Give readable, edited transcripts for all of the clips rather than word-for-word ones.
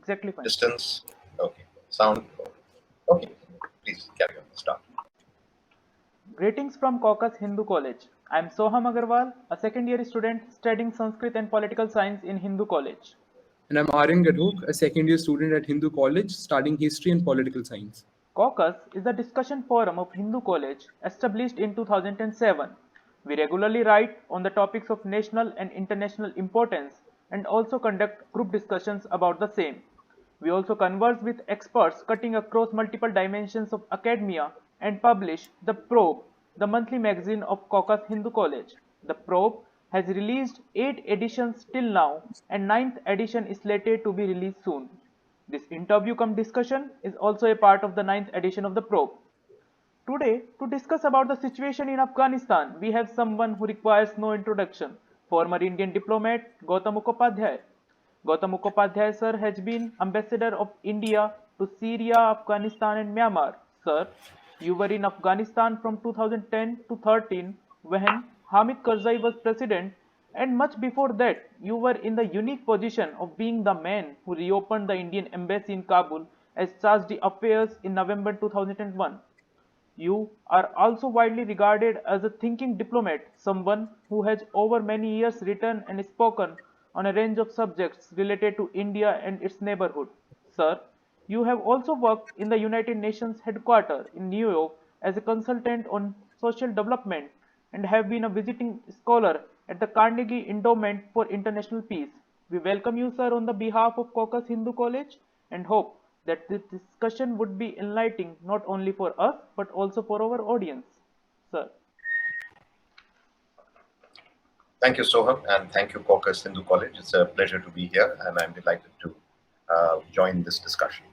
Exactly fine. Distance. Okay. Sound. Okay. Please carry on. Start. Greetings from Caucus Hindu College. I am Soham Agarwal, a second year student studying Sanskrit and Political Science in Hindu College. And I'm Aryan Gadhok, a second year student at Hindu College studying history and political science. Caucus is the discussion forum of Hindu College established in 2007. We regularly write on the topics of national and international importance and also conduct group discussions about the same. We also converse with experts cutting across multiple dimensions of academia and publish The Probe, the monthly magazine of Caucus Hindu College. The Probe has released 8 editions till now and ninth edition is slated to be released soon. This interview cum discussion is also a part of the ninth edition of the probe. Today, to discuss about the situation in Afghanistan, we have someone who requires no introduction, former Indian diplomat Gautam Mukhopadhyay. Gautam Mukhopadhyay sir has been ambassador of India to Syria, Afghanistan and Myanmar. Sir, you were in Afghanistan from 2010 to 13 when Hamid Karzai was president, and much before that you were in the unique position of being the man who reopened the Indian embassy in Kabul as chargé d'affaires in November 2001. You are also widely regarded as a thinking diplomat, someone who has over many years written and spoken on a range of subjects related to India and its neighborhood. Sir, you have also worked in the United Nations headquarters in New York as a consultant on social development and have been a visiting scholar at the Carnegie Endowment for International Peace. We welcome you, sir, on the behalf of Caucus Hindu College and hope that this discussion would be enlightening not only for us but also for our audience. Sir. Thank you, Soham, and thank you, Caucus Hindu College. It's a pleasure to be here, and I'm delighted to join this discussion.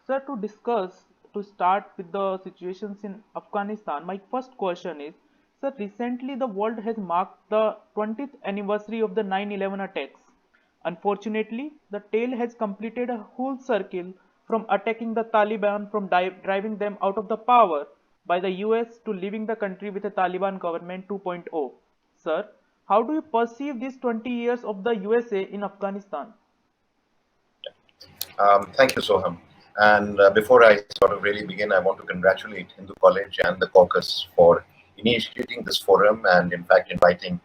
Sir, to start with the situations in Afghanistan, my first question is, sir, recently the world has marked the 20th anniversary of the 9/11 attacks. Unfortunately, the tale has completed a whole circle from attacking the Taliban from driving them out of the power by the US to leaving the country with a Taliban government 2.0. Sir, how do you perceive these 20 years of the USA in Afghanistan? Thank you, Soham. And before I sort of really begin, I want to congratulate Hindu College and the caucus for initiating this forum and, in fact, inviting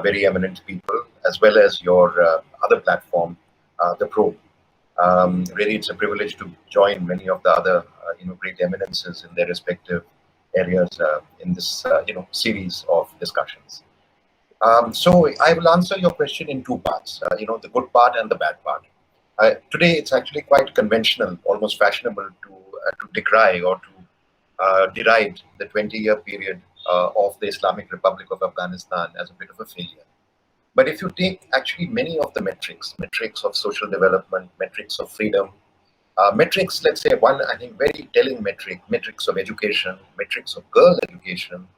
very eminent people, as well as your other platform, The Probe. Really, it's a privilege to join many of the other, great eminences in their respective areas in this, series of discussions. So I will answer your question in two parts, the good part and the bad part. Today, it's actually quite conventional, almost fashionable to decry or to deride the 20-year period of the Islamic Republic of Afghanistan as a bit of a failure. But if you take actually many of the metrics of social development, metrics of freedom, metrics, let's say one, I think, very telling metrics of education, metrics of girl education,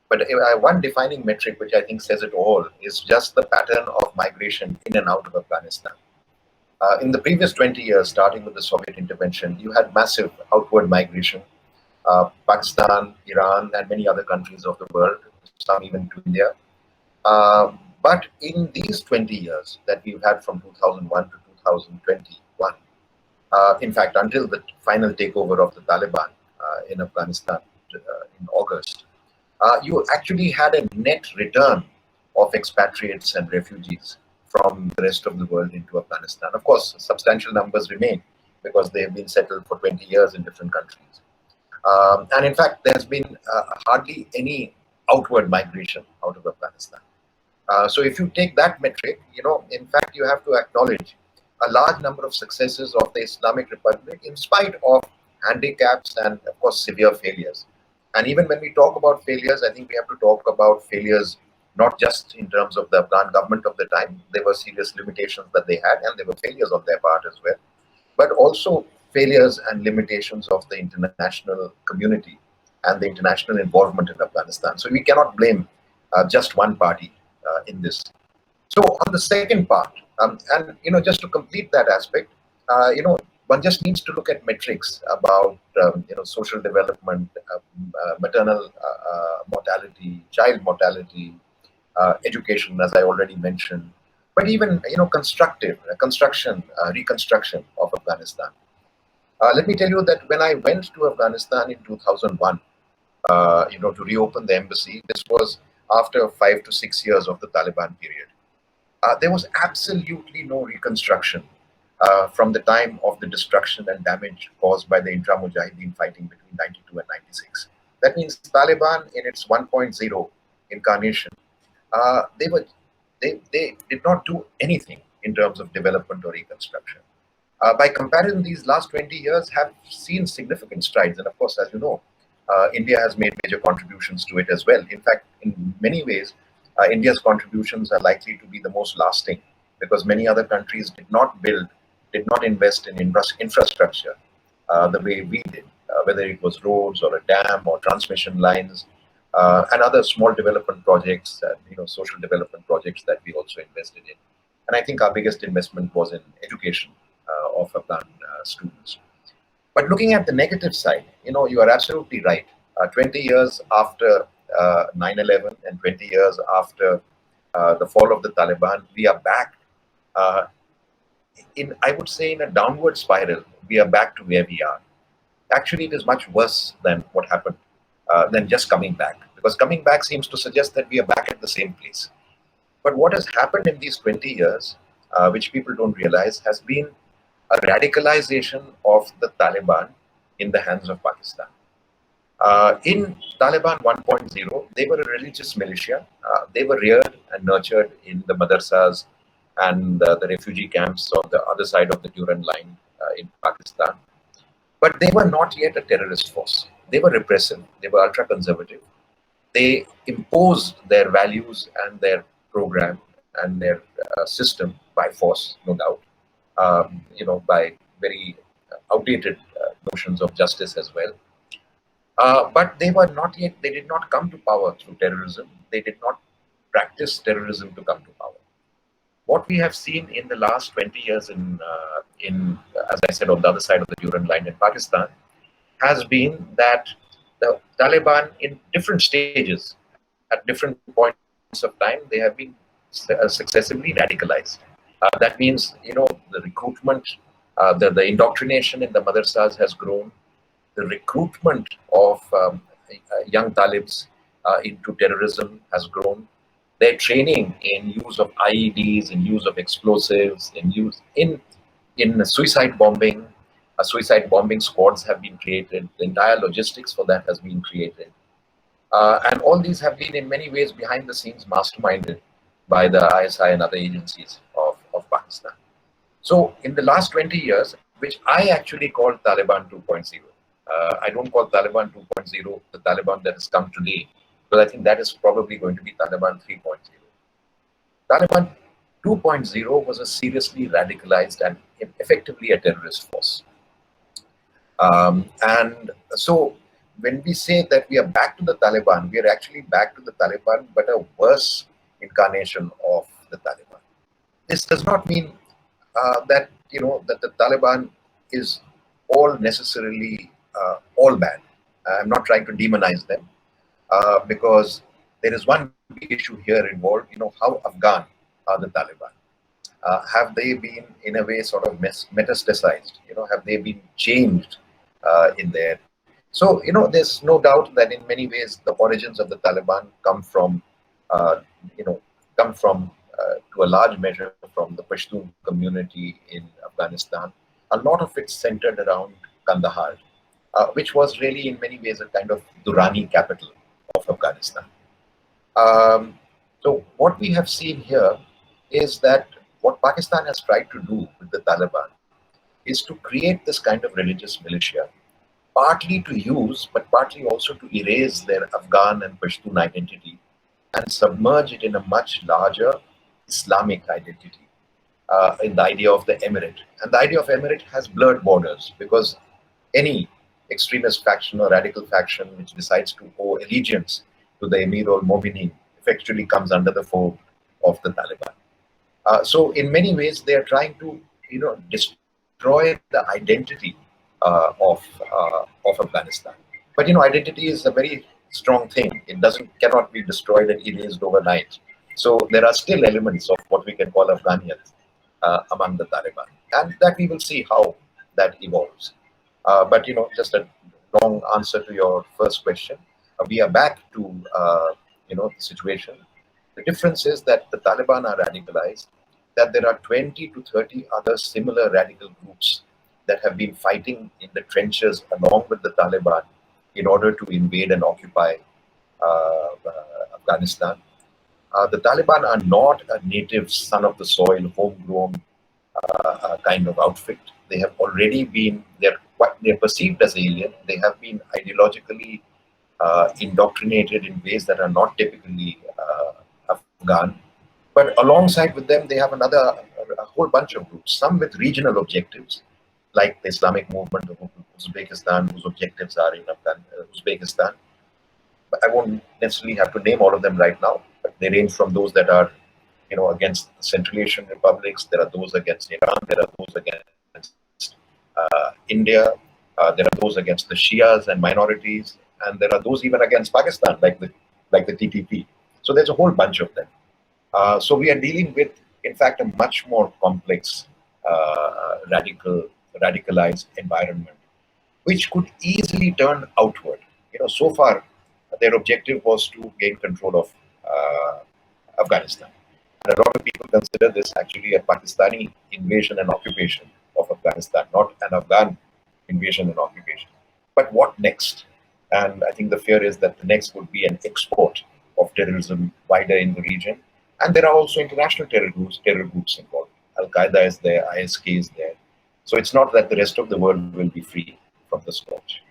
but one defining metric which I think says it all is just the pattern of migration in and out of Afghanistan. In the previous 20 years, starting with the Soviet intervention, you had massive outward migration. Pakistan, Iran, and many other countries of the world, some even to India. But in these 20 years that we've had from 2001 to 2021, in fact, until the final takeover of the Taliban in Afghanistan in August, you actually had a net return of expatriates and refugees from the rest of the world into Afghanistan. Of course, substantial numbers remain because they have been settled for 20 years in different countries. And in fact, there's been hardly any outward migration out of Afghanistan. So if you take that metric, in fact, you have to acknowledge a large number of successes of the Islamic Republic in spite of handicaps and, of course, severe failures. And even when we talk about failures, I think we have to talk about failures not just in terms of the Afghan government of the time. There were serious limitations that they had, and there were failures on their part as well, but also failures and limitations of the international community and the international involvement in Afghanistan. So we cannot blame just one party in this. So on the second part, and just to complete that aspect, one just needs to look at metrics about social development, maternal mortality, child mortality, education, as I already mentioned, but even reconstruction of Afghanistan. Let me tell you that when I went to Afghanistan in 2001, to reopen the embassy, this was after 5 to 6 years of the Taliban period. There was absolutely no reconstruction from the time of the destruction and damage caused by the intra-Mujahideen fighting between 92 and 96. That means Taliban in its 1.0 incarnation, they did not do anything in terms of development or reconstruction. By comparison, these last 20 years have seen significant strides. And of course, as you know, India has made major contributions to it as well. In fact, in many ways, India's contributions are likely to be the most lasting because many other countries did not invest in infrastructure the way we did, whether it was roads or a dam or transmission lines and other small development projects, social development projects that we also invested in. And I think our biggest investment was in education of Afghan students. But looking at the negative side, you are absolutely right. 20 years after 9/11 and 20 years after the fall of the Taliban, we are back I would say, in a downward spiral. We are back to where we are. Actually, it is much worse than what happened, than just coming back. Because coming back seems to suggest that we are back at the same place. But what has happened in these 20 years, which people don't realize, has been a radicalization of the Taliban in the hands of Pakistan. In Taliban 1.0, they were a religious militia. They were reared and nurtured in the madrasas and the refugee camps on the other side of the Durand line in Pakistan. But they were not yet a terrorist force. They were repressive. They were ultra-conservative. They imposed their values and their program and their system by force, no doubt, by very outdated notions of justice as well. But they were not yet, they did not come to power through terrorism. They did not practice terrorism to come to power. What we have seen in the last 20 years as I said, on the other side of the Durand line in Pakistan, has been that the Taliban in different stages, at different points of time, they have been successively radicalized. That means, the recruitment, the indoctrination in the madrasas has grown. The recruitment of young Talibs into terrorism has grown. Their training in use of IEDs, in use of explosives, in suicide bombing, suicide bombing squads have been created. The entire logistics for that has been created. And all these have been in many ways behind the scenes masterminded by the ISI and other agencies of Pakistan. So in the last 20 years, which I actually call Taliban 2.0, I don't call Taliban 2.0 the Taliban that has come today, because I think that is probably going to be Taliban 3.0. Taliban 2.0 was a seriously radicalized and effectively a terrorist force. And so when we say that we are back to the Taliban, we are actually back to the Taliban, but a worse incarnation of the Taliban. This does not mean that the Taliban is all necessarily all bad. I'm not trying to demonize them because there is one big issue here involved. How Afghan are the Taliban? Have they been in a way sort of metastasized? Have they been changed in there? So there's no doubt that in many ways the origins of the Taliban come from to a large measure from the Pashtun community in Afghanistan. A lot of it centered around Kandahar, which was really in many ways a kind of Durrani capital of Afghanistan. So what we have seen here is that what Pakistan has tried to do with the Taliban is to create this kind of religious militia, partly to use, but partly also to erase their Afghan and Pashtun identity and submerge it in a much larger Islamic identity, in the idea of the emirate. And the idea of emirate has blurred borders because any extremist faction or radical faction which decides to owe allegiance to the Emir al-Mominin effectively comes under the fold of the Taliban. So in many ways, they are trying to, destroy the identity of Afghanistan. But identity is a very strong thing. It cannot be destroyed and erased overnight. So there are still elements of what we can call Afghaniyat among the Taliban, and that we will see how that evolves. But just a long answer to your first question. We are back to the situation. The difference is that the Taliban are radicalized, that there are 20 to 30 other similar radical groups that have been fighting in the trenches along with the Taliban in order to invade and occupy Afghanistan. The Taliban are not a native son of the soil, homegrown kind of outfit. They have already been, they're perceived as alien. They have been ideologically indoctrinated in ways that are not typically Afghan. But alongside with them, they have a whole bunch of groups, some with regional objectives, like the Islamic movement of Uzbekistan, whose objectives are in Uzbekistan. But I won't necessarily have to name all of them right now, but they range from those that are, against Central Asian republics. There are those against Iran. There are those against India. There are those against the Shias and minorities, and there are those even against Pakistan, like the TTP. So there's a whole bunch of them. So we are dealing with, in fact, a much more complex, radicalized environment, which could easily turn outward. So far, their objective was to gain control of Afghanistan. And a lot of people consider this actually a Pakistani invasion and occupation of Afghanistan, not an Afghan invasion and occupation. But what next? And I think the fear is that the next would be an export of terrorism wider in the region. And there are also international terror groups involved. Al Qaeda is there, ISK is there. So it's not that the rest of the world will be free from the scourge.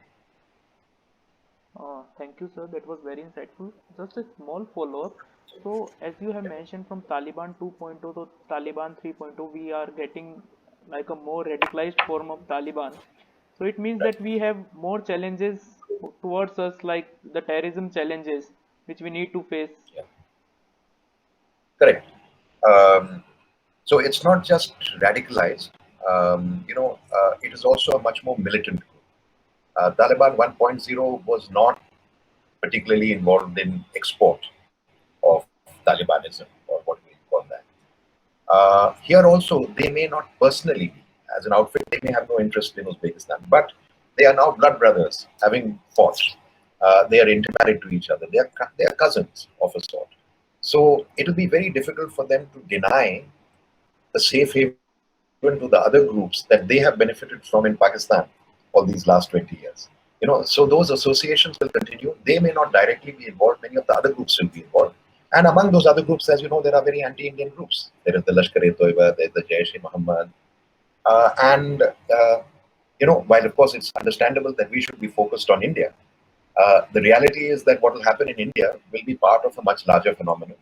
Thank you, sir. That was very insightful. Just a small follow-up. So, as you have mentioned, from Taliban 2.0 to Taliban 3.0, we are getting like a more radicalized form of Taliban. So, it means Right. that we have more challenges towards us, like the terrorism challenges, which we need to face. Yeah. Correct. Um, so it's not just radicalized. It is also a much more militant group. Taliban 1.0 was not particularly involved in export of Talibanism, or what we call that. Here also, they may not personally be. As an outfit, they may have no interest in Uzbekistan, but they are now blood brothers, having fought. They are intermarried to each other. They are cousins of a sort. So it will be very difficult for them to deny the safe haven to the other groups that they have benefited from in Pakistan all these last 20 years. So those associations will continue. They may not directly be involved. Many of the other groups will be involved. And among those other groups, as you know, there are very anti-Indian groups. There is the Lashkar-e-Toiba, there is the Jaish-e-Mohammed. While of course it's understandable that we should be focused on India, the reality is that what will happen in India will be part of a much larger phenomenon.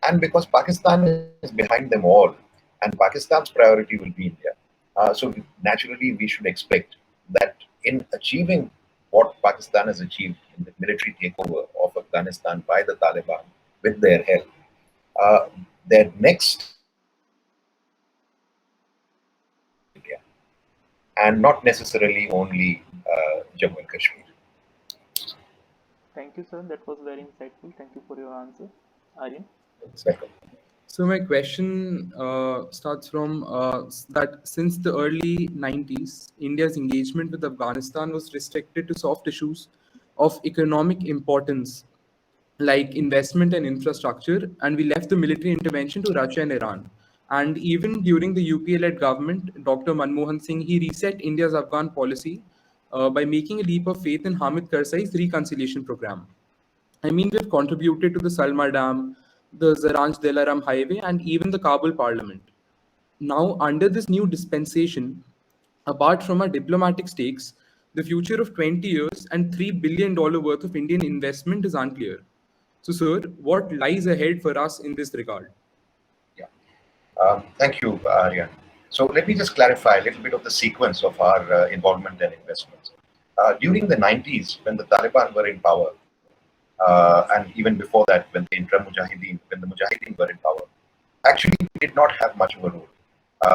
And because Pakistan is behind them all, and Pakistan's priority will be India, so naturally we should expect that in achieving what Pakistan has achieved in the military takeover of Afghanistan by the Taliban with their help, their next India, and not necessarily only Jammu and Kashmir. Thank you, sir. That was very insightful. Thank you for your answer. Aryan? Second. So my question starts from that since the early 90s, India's engagement with Afghanistan was restricted to soft issues of economic importance like investment and infrastructure, and we left the military intervention to Russia and Iran. And even during the UPA-led government, Dr. Manmohan Singh, he reset India's Afghan policy by making a leap of faith in Hamid Karzai's reconciliation program. I mean, we've contributed to the Salma Dam, the Zaranj Delaram Highway, and even the Kabul Parliament. Now, under this new dispensation, apart from our diplomatic stakes, the future of 20 years and $3 billion worth of Indian investment is unclear. So, sir, what lies ahead for us in this regard? Yeah. Thank you, Aryan. So let me just clarify a little bit of the sequence of our involvement and investments. During the 90s, when the Taliban were in power, and even before that, when the Mujahideen were in power, actually we did not have much of a role,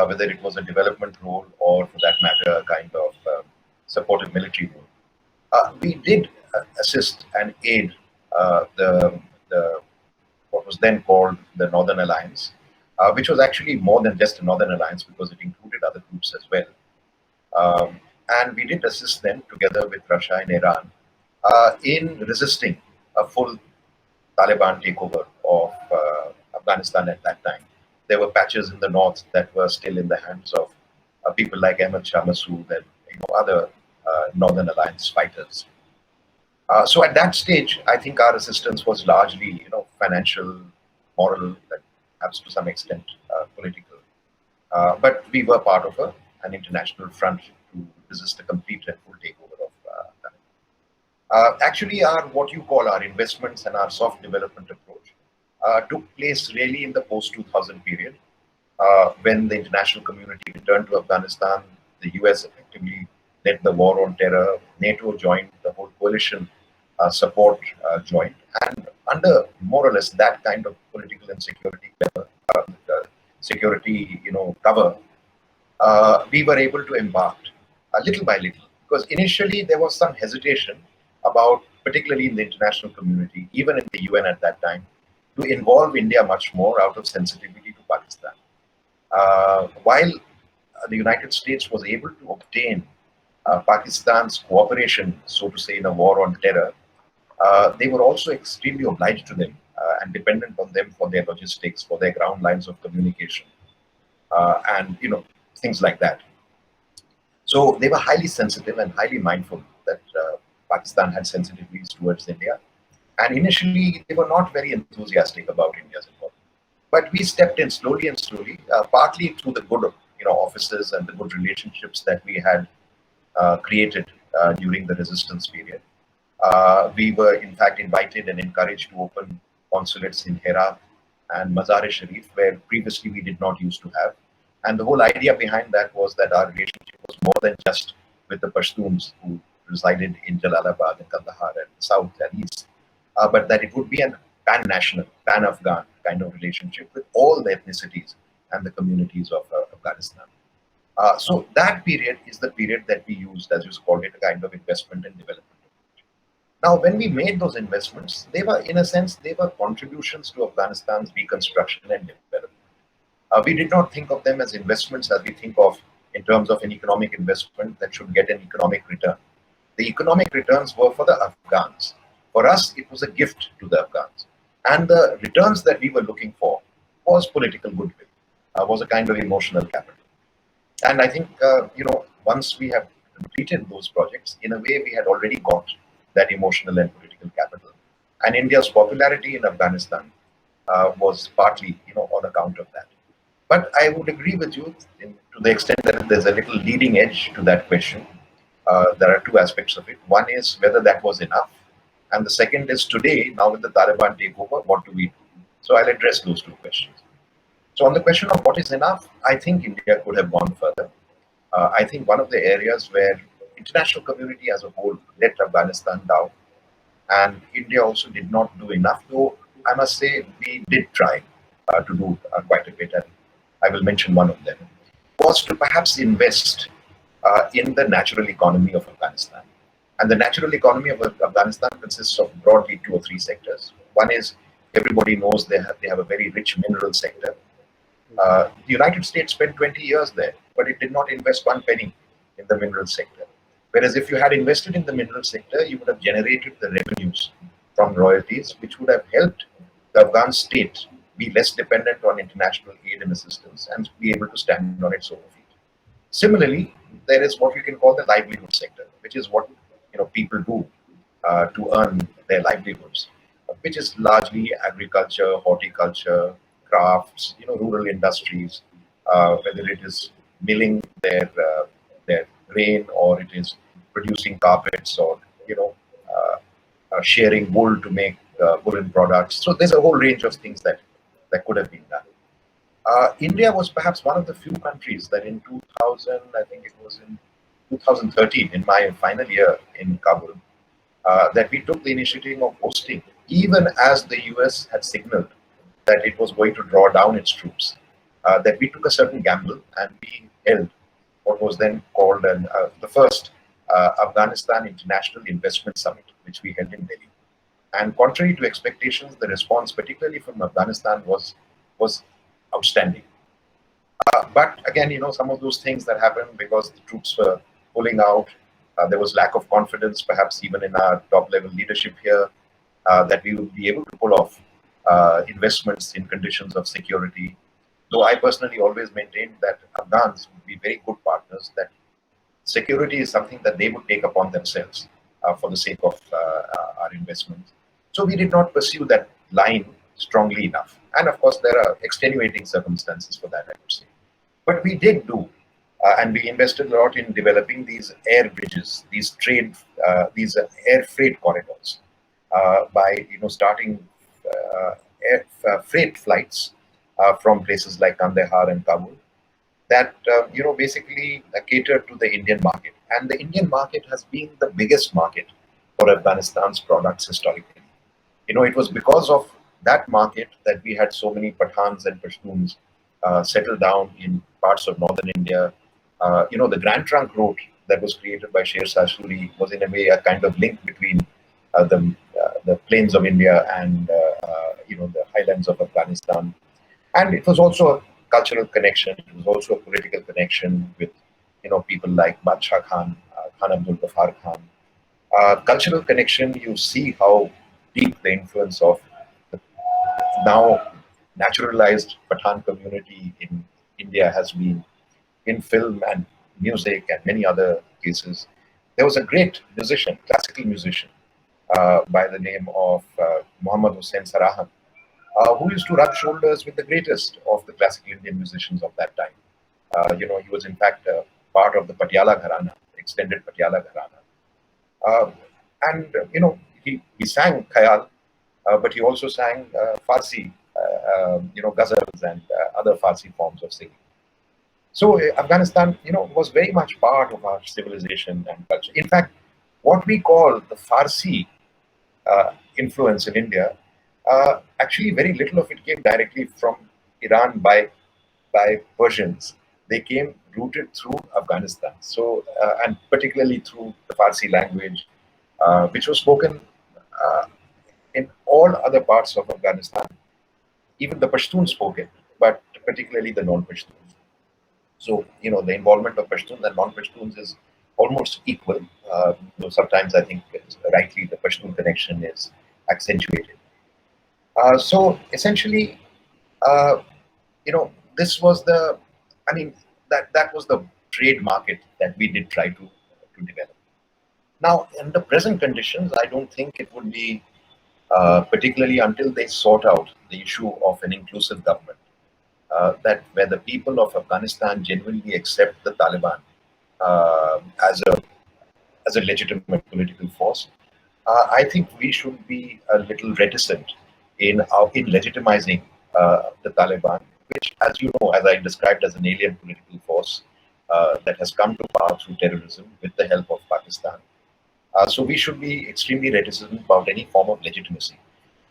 whether it was a development role or, for that matter, a kind of supportive military role. We did assist and aid the what was then called the Northern Northern Alliance, which was actually more than just a Northern Alliance because it included other groups as well. And we did assist them together with Russia and Iran in resisting a full Taliban takeover of Afghanistan at that time. There were patches in the north that were still in the hands of people like Ahmad Shah Massoud and other Northern Alliance fighters. So at that stage, I think our assistance was largely, financial, moral, and perhaps to some extent political. But we were part of an international front to resist a complete and full takeover of actually, our what you call our investments and our soft development approach took place really in the post-2000 period, when the international community returned to Afghanistan. The US effectively led the war on terror. NATO joined, the whole coalition support joined, and under more or less that kind of political and security cover, we were able to embark little by little. Because initially there was some hesitation about, particularly in the international community, even in the UN at that time, to involve India much more out of sensitivity to Pakistan. While the United States was able to obtain Pakistan's cooperation, so to say, in a war on terror, they were also extremely obliged to them and dependent on them for their logistics, for their ground lines of communication, and things like that. So they were highly sensitive and highly mindful that Pakistan had sensitivities towards India. And initially, they were not very enthusiastic about India's involvement. But we stepped in slowly and slowly, partly through the good, offices and the good relationships that we had created during the resistance period. We were, in fact, invited and encouraged to open consulates in Herat and Mazar-e-Sharif, where previously we did not used to have. And the whole idea behind that was that our relationship was more than just with the Pashtuns who resided in Jalalabad and Kandahar and south and east, but that it would be a pan-national, pan-Afghan kind of relationship with all the ethnicities and the communities of Afghanistan. So that period is the period that we used, as you called it, a kind of investment and development. Now, when we made those investments, they were, in a sense, they were contributions to Afghanistan's reconstruction and development. We did not think of them as investments as we think of in terms of an economic investment that should get an economic return. The economic returns were for the Afghans. For us, it was a gift to the Afghans. And the returns that we were looking for was political goodwill, was a kind of emotional capital. And I think, once we have completed those projects, in a way, we had already got that emotional and political capital. And India's popularity in Afghanistan was partly, on account of that. But I would agree with you to the extent that there's a little leading edge to that question. There are two aspects of it. One is whether that was enough. And the second is today, now with the Taliban takeover, what do we do? So I'll address those two questions. So on the question of what is enough, I think India could have gone further. I think one of the areas where international community as a whole let Afghanistan down, and India also did not do enough, though I must say we did try to do quite a bit, and I will mention one of them, was to perhaps invest in the natural economy of Afghanistan. And the natural economy of Afghanistan consists of broadly 2 or 3 sectors. One is, everybody knows they have a very rich mineral sector. The United States spent 20 years there, but it did not invest one penny in the mineral sector. Whereas if you had invested in the mineral sector, you would have generated the revenues from royalties, which would have helped the Afghan state be less dependent on international aid and assistance and be able to stand on its own feet. Similarly, there is what you can call the livelihood sector, which is what people do to earn their livelihoods, which is largely agriculture, horticulture, crafts, rural industries, whether it is milling their grain or it is producing carpets or shearing wool to make woolen products. So there's a whole range of things that could have been done. India was perhaps one of the few countries that in 2000, I think it was in 2013, in my final year in Kabul, that we took the initiative of hosting, even as the US had signaled that it was going to draw down its troops, that we took a certain gamble and we held what was then called the first Afghanistan International Investment Summit, which we held in Delhi. And contrary to expectations, the response, particularly from Afghanistan, was was outstanding. But again, some of those things that happened because the troops were pulling out, there was lack of confidence, perhaps even in our top-level leadership here, that we would be able to pull off investments in conditions of security. Though I personally always maintained that Afghans would be very good partners, that security is something that they would take upon themselves for the sake of our investments. So we did not pursue that line strongly enough. And of course, there are extenuating circumstances for that, I would say. But we did do, and we invested a lot in developing these air bridges, these air freight corridors, by starting freight flights from places like Kandahar and Kabul that basically cater to the Indian market, and the Indian market has been the biggest market for Afghanistan's products historically. It was because of that market that we had so many Pathans and Pashtuns settle down in parts of northern India. The Grand Trunk Road that was created by Sher Shah Suri was in a way a kind of link between the plains of India and the highlands of Afghanistan. And it was also a cultural connection. It was also a political connection with people like Badshah Khan, Khan Abdul Ghaffar Khan. Cultural connection, you see how deep the influence of the now naturalized Pathan community in India has been in film and music and many other cases. There was a great musician, classical musician, by the name of Muhammad Hussain Sarahan, who used to rub shoulders with the greatest of the classical Indian musicians of that time. He was in fact part of the Patiala Gharana, extended Patiala Gharana. He sang Khayal, but he also sang Farsi, ghazals and other Farsi forms of singing. So Afghanistan, was very much part of our civilization and culture. In fact, what we call the Farsi influence in India, actually very little of it came directly from Iran by Persians. They came rooted through Afghanistan. So and particularly through the Farsi language, which was spoken in all other parts of Afghanistan. Even the Pashtuns spoke it, but particularly the non-Pashtuns. So, the involvement of Pashtuns and non-Pashtuns is almost equal. Though sometimes I think rightly the Pashtun connection is accentuated. So essentially, uh, this was that was the trade market that we did try to develop. Now, in the present conditions, I don't think it would be particularly until they sort out the issue of an inclusive government, that where the people of Afghanistan genuinely accept the Taliban as a legitimate political force. I think we should be a little reticent in legitimizing the Taliban, which, as you know, as I described, as an alien political force that has come to power through terrorism with the help of Pakistan. So we should be extremely reticent about any form of legitimacy.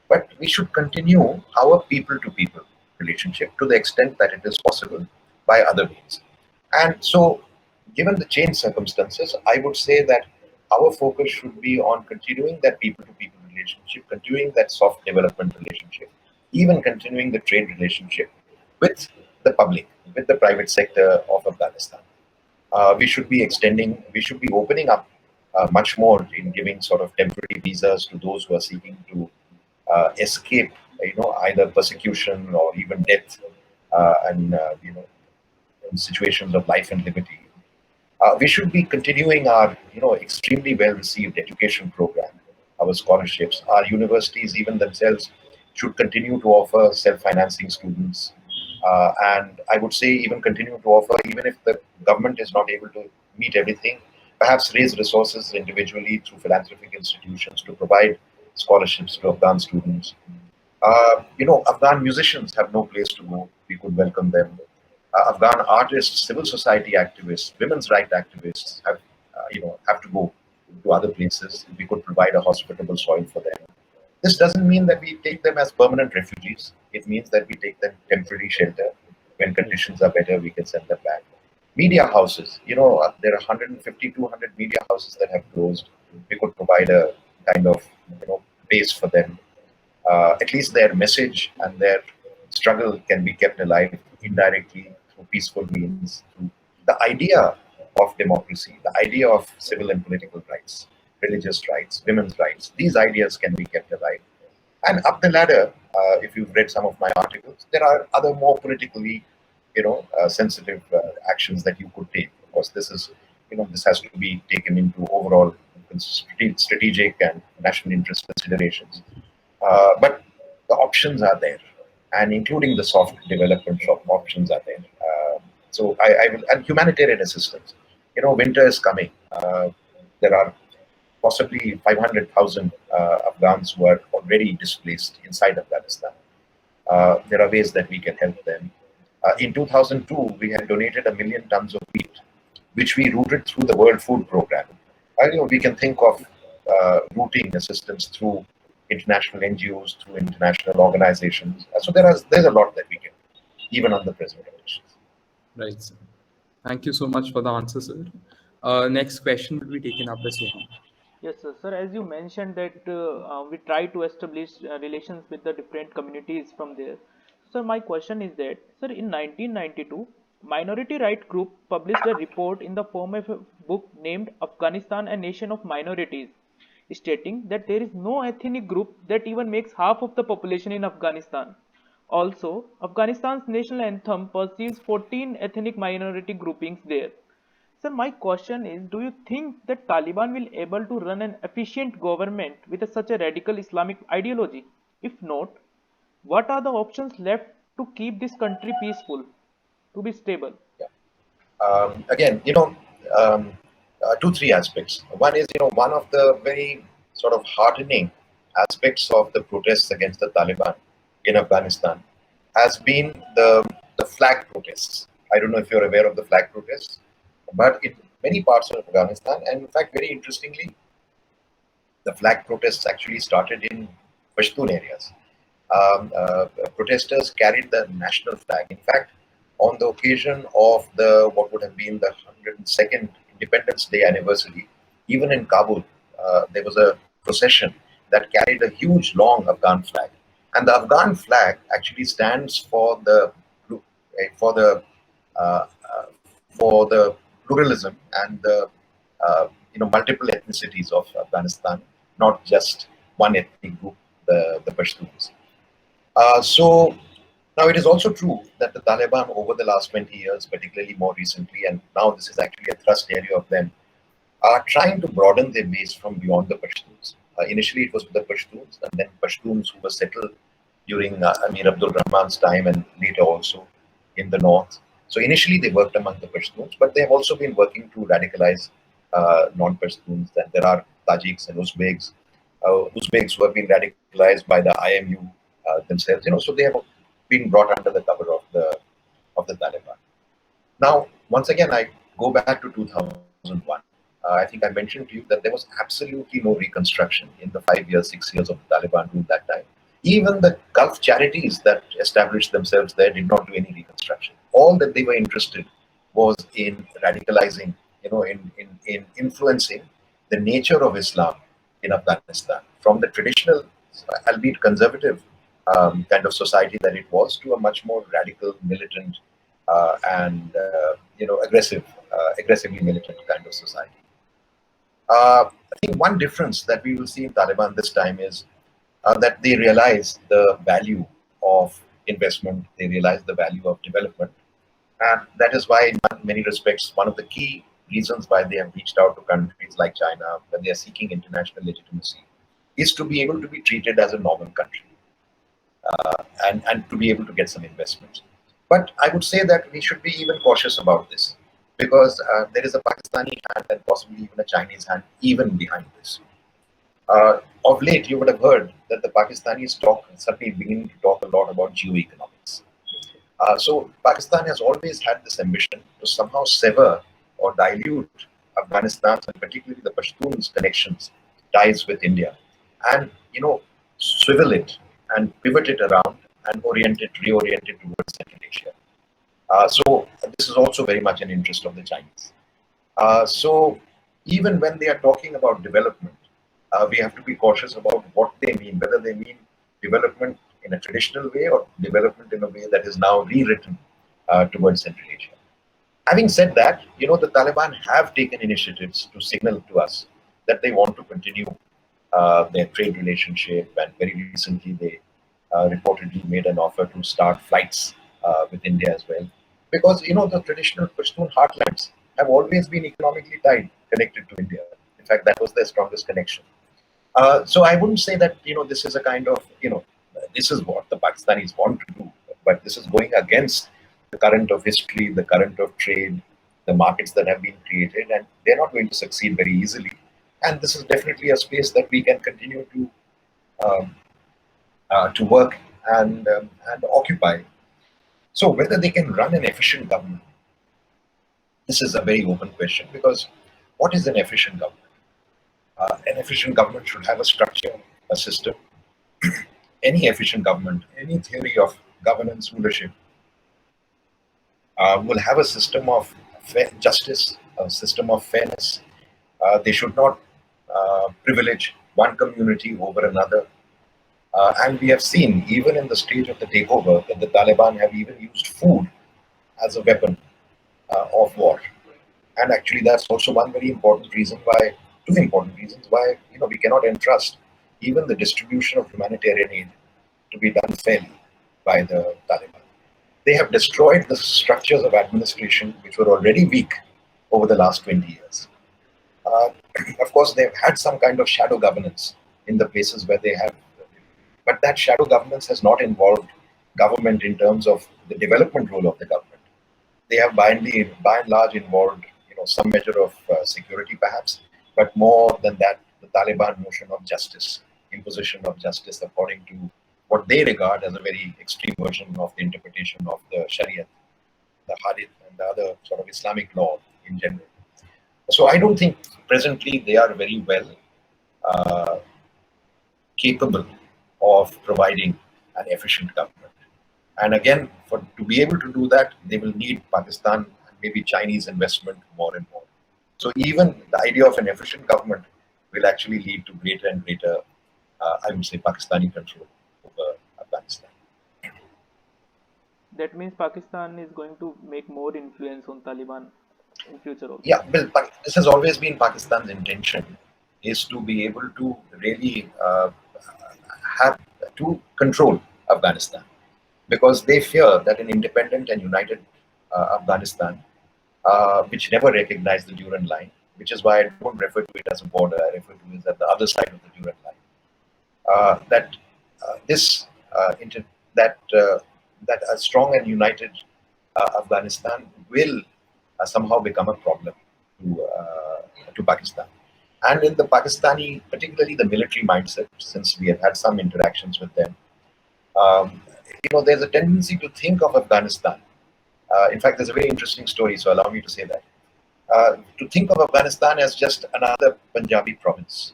But we should continue our people-to-people relationship to the extent that it is possible by other means. And so, given the changed circumstances, I would say that our focus should be on continuing that people-to-people relationship, continuing that soft development relationship, even continuing the trade relationship with the public, with the private sector of Afghanistan. We should be opening up much more in giving sort of temporary visas to those who are seeking to escape, either persecution or even death, and in situations of life and liberty. We should be continuing our, extremely well-received education program, our scholarships. Our universities, even themselves, should continue to offer self-financing students, and I would say even continue to offer, even if the government is not able to meet everything, perhaps raise resources individually through philanthropic institutions to provide scholarships to Afghan students. Afghan musicians have no place to go. We could welcome them. Afghan artists, civil society activists, women's rights activists have to go to other places. We could provide a hospitable soil for them. This doesn't mean that we take them as permanent refugees. It means that we take them temporary shelter. When conditions are better, we can send them back. Media houses, there are 150, 200 media houses that have closed. We could provide a kind of, base for them. At least their message and their struggle can be kept alive indirectly through peaceful means, through the idea of democracy, the idea of civil and political rights, religious rights, women's rights. These ideas can be kept alive. And up the ladder, if you've read some of my articles, there are other more politically, sensitive actions that you could take. Of course, this is, this has to be taken into overall strategic and national interest considerations. But the options are there, and including the soft development options are there. So I will, and humanitarian assistance. Winter is coming. There are possibly 500,000 Afghans who are already displaced inside Afghanistan. There are ways that we can help them. In 2002, we had donated 1 million tons of wheat, which we routed through the World Food Program. We can think of routing assistance through international NGOs, through international organizations. So there's a lot that we can, even on the present conditions. Right, sir. Thank you so much for the answer, sir. Next question will be taken up by Soham. Yes, sir. Sir, as you mentioned that we try to establish relations with the different communities from there. Sir, my question is that, sir, in 1992, minority right group published a report in the form of a book named Afghanistan, a Nation of Minorities, stating that there is no ethnic group that even makes half of the population in Afghanistan. Also, Afghanistan's national anthem perceives 14 ethnic minority groupings there. Sir, my question is, do you think that Taliban will able to run an efficient government with such a radical Islamic ideology? If not, what are the options left to keep this country peaceful, to be stable? Again, two, three aspects. One is, one of the very sort of heartening aspects of the protests against the Taliban in Afghanistan has been the flag protests. I don't know if you're aware of the flag protests, but in many parts of Afghanistan, and in fact, very interestingly, the flag protests actually started in Pashtun areas. Protesters carried the national flag. In fact, on the occasion of the what would have been the 102nd Independence Day anniversary, even in Kabul, there was a procession that carried a huge, long Afghan flag, and the Afghan flag actually stands for the for the uh, uh, for the pluralism and the multiple ethnicities of Afghanistan, not just one ethnic group, the Pashtuns. So now it is also true that the Taliban over the last 20 years, particularly more recently, and now this is actually a thrust area of them, are trying to broaden their base from beyond the Pashtuns. Initially, it was with the Pashtuns, and then Pashtuns who were settled during Amir Abdul Rahman's time and later also in the north. So initially, they worked among the Pashtuns, but they have also been working to radicalize non-Pashtuns. And there are Tajiks and Uzbeks who have been radicalized by the IMU themselves. So they have been brought under the cover of the Taliban. Now, once again, I go back to 2001. I think I mentioned to you that there was absolutely no reconstruction in the 5 years, 6 years of the Taliban rule that time. Even the Gulf charities that established themselves there did not do any reconstruction. All that they were interested was in radicalizing, in influencing the nature of Islam in Afghanistan from the traditional, albeit conservative, kind of society that it was to a much more radical, militant, aggressively militant kind of society. I think one difference that we will see in Taliban this time is that they realize the value of investment, they realize the value of development, and that is why, in many respects, one of the key reasons why they have reached out to countries like China when they are seeking international legitimacy is to be able to be treated as a normal country and to be able to get some investments. But I would say that we should be even cautious about this because there is a Pakistani hand and possibly even a Chinese hand even behind this. Of late, you would have heard that the Pakistanis certainly beginning to talk a lot about geoeconomics. So Pakistan has always had this ambition to somehow sever or dilute Afghanistan's and particularly the Pashtuns' connections, ties with India, and swivel it and pivot it around and reorient it towards Central Asia. So this is also very much an interest of the Chinese. So even when they are talking about development, we have to be cautious about what they mean, whether they mean development in a traditional way or development in a way that is now rewritten towards Central Asia. Having said that, the Taliban have taken initiatives to signal to us that they want to continue their trade relationship, and very recently they reportedly made an offer to start flights with India as well. Because, the traditional Pashtun heartlands have always been economically tied, connected to India. In fact, that was their strongest connection. So I wouldn't say that, this is a kind of, this is what the Pakistanis want to do, but this is going against the current of history, the current of trade, the markets that have been created, and they're not going to succeed very easily. And this is definitely a space that we can continue to work and occupy. So whether they can run an efficient government, this is a very open question, because what is an efficient government? An efficient government should have a structure, a system. Any efficient government, any theory of governance, rulership, will have a system of justice, a system of fairness. They should not privilege one community over another. And we have seen, even in the stage of the takeover, that the Taliban have even used food as a weapon of war. And actually, that's also one very important reason why, two important reasons why, we cannot entrust even the distribution of humanitarian aid to be done fairly by the Taliban. They have destroyed the structures of administration which were already weak over the last 20 years. Of course, they've had some kind of shadow governance in the places where they have, but that shadow governance has not involved government in terms of the development role of the government. They have by and large involved, some measure of security perhaps, but more than that, the Taliban notion of justice, imposition of justice according to what they regard as a very extreme version of the interpretation of the Sharia, the Hadith, and the other sort of Islamic law in general. So I don't think presently they are very well capable of providing an efficient government. And again, to be able to do that, they will need Pakistan and maybe Chinese investment more and more. So even the idea of an efficient government will actually lead to greater and greater, I would say, Pakistani control over Afghanistan. That means Pakistan is going to make more influence on Taliban in future also. Yeah, well, this has always been Pakistan's intention, is to be able to really have to control Afghanistan, because they fear that an independent and united Afghanistan, which never recognized the Durand line, which is why I don't refer to it as a border, I refer to it as the other side of the Durand line. That a strong and united Afghanistan will somehow become a problem to Pakistan. And in the Pakistani, particularly the military mindset, since we have had some interactions with them, there's a tendency to think of Afghanistan. In fact, there's a very interesting story, so allow me to say that. To think of Afghanistan as just another Punjabi province,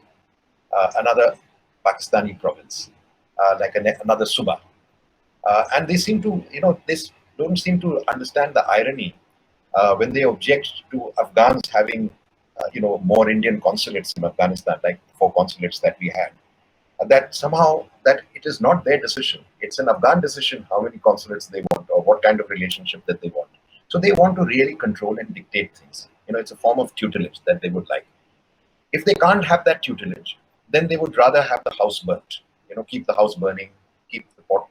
another Pakistani province, like another Suba. And they seem to, they don't seem to understand the irony when they object to Afghans having, more Indian consulates in Afghanistan, like 4 consulates that we had. That somehow that it is not their decision. It's an Afghan decision how many consulates they want or what kind of relationship that they want. So they want to really control and dictate things. It's a form of tutelage that they would like. If they can't have that tutelage, then they would rather have the house burnt. Keep the house burning, keep the pot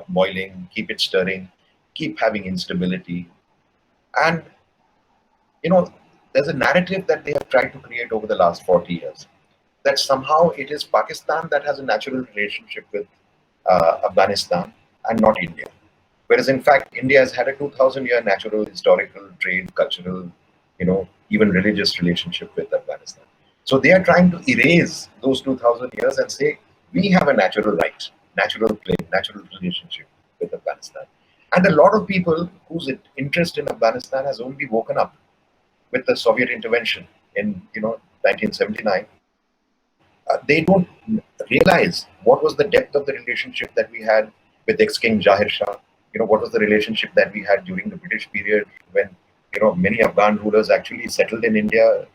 boiling, keep it stirring, keep having instability. And, there's a narrative that they have tried to create over the last 40 years. That somehow it is Pakistan that has a natural relationship with Afghanistan and not India. Whereas in fact, India has had a 2000-year natural, historical, trade, cultural, even religious relationship with Afghanistan. So they are trying to erase those 2000 years and say, we have a natural right, natural claim, natural relationship with Afghanistan. And a lot of people whose interest in Afghanistan has only woken up with the Soviet intervention in 1979. They don't realize what was the depth of the relationship that we had with ex-King Zahir Shah. What was the relationship that we had during the British period when many Afghan rulers actually settled in India,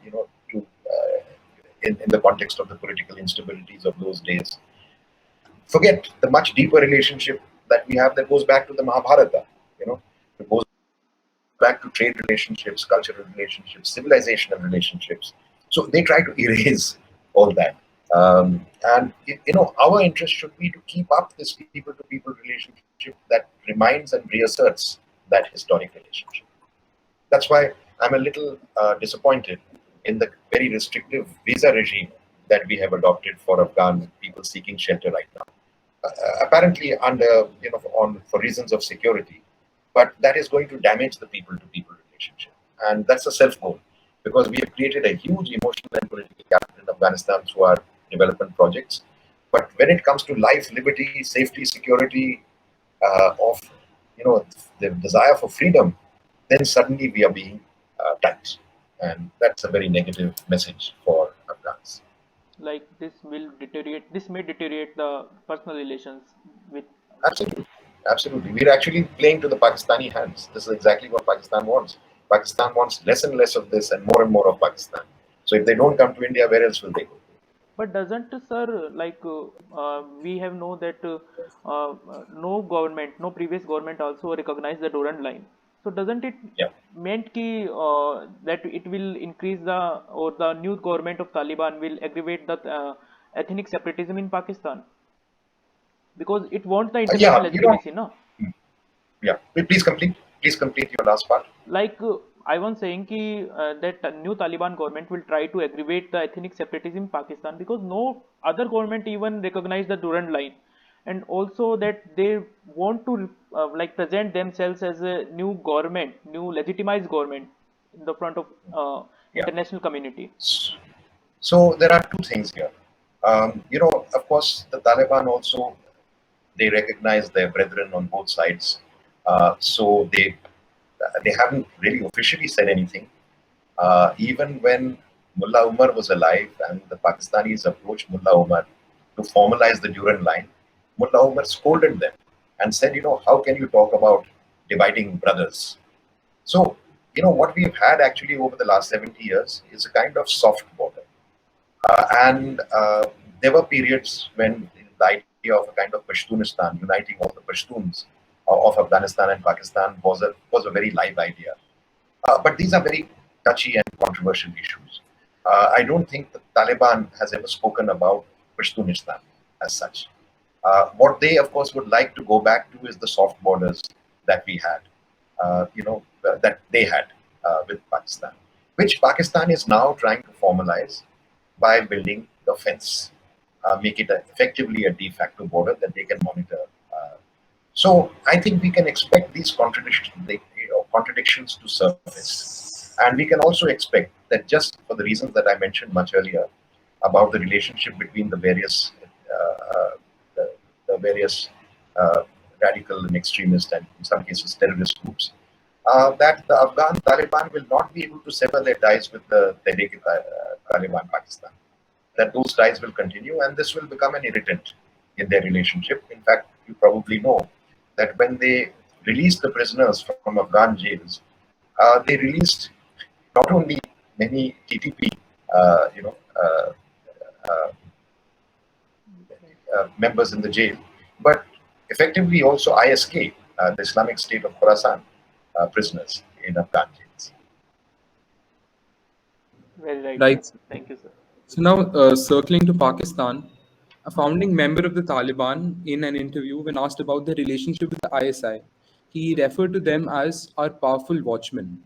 in the context of the political instabilities of those days. forget the much deeper relationship that we have that goes back to the Mahabharata. It goes back to trade relationships, cultural relationships, civilizational relationships. So they try to erase all that. And our interest should be to keep up this people-to-people relationship that reminds and reasserts that historic relationship. That's why I'm a little disappointed in the very restrictive visa regime that we have adopted for Afghan people seeking shelter right now. Apparently, under on for reasons of security, but that is going to damage the people-to-people relationship, and that's a self-goal because we have created a huge emotional and political capital in Afghanistan through our development projects. But when it comes to life, liberty, safety, security, of the desire for freedom, then suddenly we are being touched, and that's a very negative message for Afghans. Like this may deteriorate the personal relations with. Absolutely, absolutely. We're actually playing to the Pakistani hands. This is exactly what Pakistan wants. Pakistan wants less and less of this and more of Pakistan. So if they don't come to India, where else will they go? But doesn't, sir, we have know that no government, no previous government also recognized the Durand line. So doesn't it Yeah. meant that it will increase the new government of Taliban will aggravate the ethnic separatism in Pakistan because it wants the international Yeah, legitimacy, no? yeah. Please complete. Please complete your last part. Like I was saying that new Taliban government will try to aggravate the ethnic separatism in Pakistan because no other government even recognize the Durand line, and also that they want to present themselves as a new government, new legitimized government in the front of Yeah. international community. So there are two things here. Of course, the Taliban also, they recognize their brethren on both sides. So they haven't really officially said anything. Even when Mullah Umar was alive and the Pakistanis approached Mullah Umar to formalize the Durand line, Mullah Umar scolded them and said, how can you talk about dividing brothers? So, what we've had actually over the last 70 years is a kind of soft border. And there were periods when the idea of a kind of Pashtunistan, uniting all the Pashtuns of Afghanistan and Pakistan, was a very live idea. But these are very touchy and controversial issues. I don't think the Taliban has ever spoken about Pashtunistan as such. What they, of course, would like to go back to is the soft borders that we had, that they had with Pakistan, which Pakistan is now trying to formalize by building the fence, make it effectively a de facto border that they can monitor. So I think we can expect these contradictions to surface. And we can also expect that just for the reasons that I mentioned much earlier about the relationship between the various uh, radical and extremist and in some cases terrorist groups, that the Afghan Taliban will not be able to sever their ties with the Taliban Pakistan. That those ties will continue and this will become an irritant in their relationship. In fact, you probably know that when they released the prisoners from Afghan jails, they released not only many TTP, uh, you know, uh, uh, members in the jail, but effectively also ISK, the Islamic State of Khorasan prisoners in Afghan jails. Very right, sir. Right. Thank you, sir. So now, circling to Pakistan, a founding member of the Taliban, in an interview, when asked about their relationship with the ISI, he referred to them as our powerful watchmen.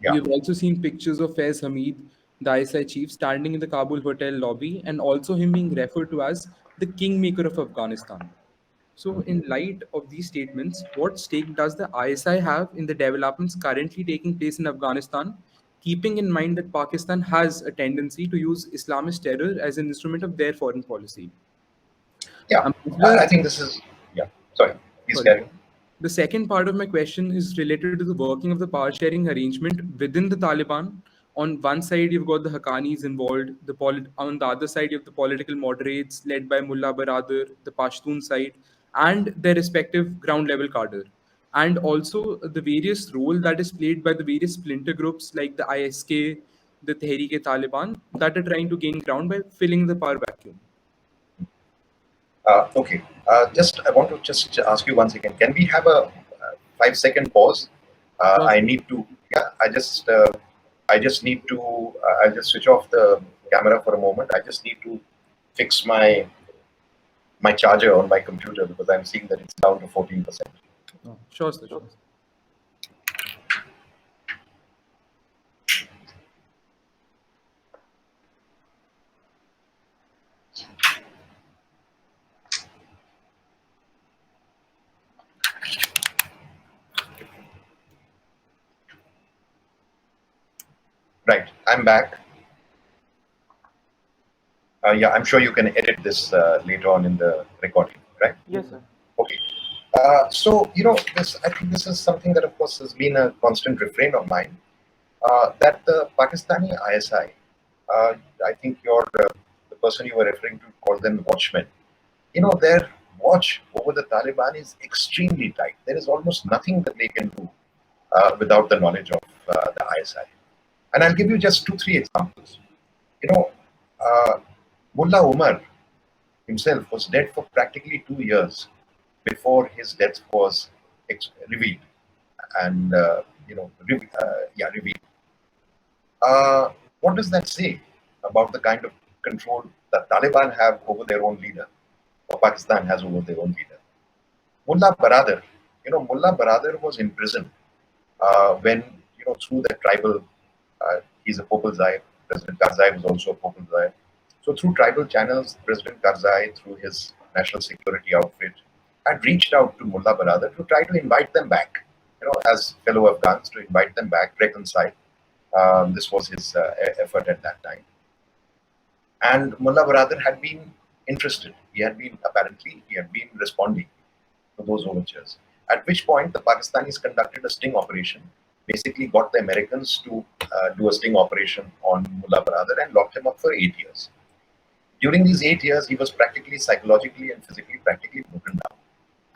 Yeah. We've also seen pictures of Faiz Hamid, the ISI chief, standing in the Kabul hotel lobby, and also him being referred to as the kingmaker of Afghanistan. So, in light of these statements, what stake does the ISI have in the developments currently taking place in Afghanistan, keeping in mind that Pakistan has a tendency to use Islamist terror as an instrument of their foreign policy? Yeah. Ambassador, I think this is, yeah. Sorry, please sorry. carry on. The second part of my question is related to the working of the power sharing arrangement within the Taliban. On one side, you've got the Haqqanis involved. On the other side, you have the political moderates led by Mullah Baradar, the Pashtun side, and their respective ground level cadre. And also the various role that is played by the various splinter groups like the ISK, the Tehreek-e-Taliban, that are trying to gain ground by filling the power vacuum. Okay. I want to just ask you once again. Can we have a 5-second pause? Sure. I need to. Yeah. I just need to. I'll just switch off the camera for a moment. I just need to fix my charger on my computer because I'm seeing that it's down to 14%. Oh, sure, sir. Sure. Sure. Right. I'm back. Yeah. I'm sure you can edit this later on in the recording. Right. Yes, sir. Okay. So this. I think this is something that, of course, has been a constant refrain of mine. That the Pakistani ISI, I think the person you were referring to called them watchmen. Their watch over the Taliban is extremely tight. There is almost nothing that they can do without the knowledge of the ISI. And I'll give you just 2-3 examples. You know, uh, Mullah Umar himself was dead for practically 2 years before his death was revealed. And, revealed. What does that say about the kind of control that Taliban have over their own leader, or Pakistan has over their own leader? Mullah Baradar, Mullah Baradar was imprisoned when, through the tribal, he's a Populzai, President Karzai was also a Populzai. So through tribal channels, President Karzai, through his national security outfit, had reached out to Mullah Baradar to try to invite them back, as fellow Afghans, to invite them back, reconcile. This was his effort at that time. And Mullah Baradar had been interested. He had been responding to those overtures. At which point the Pakistanis conducted a sting operation, basically got the Americans to do a sting operation on Mullah Baradar and locked him up for 8 years. During these 8 years, he was practically psychologically and physically practically broken down.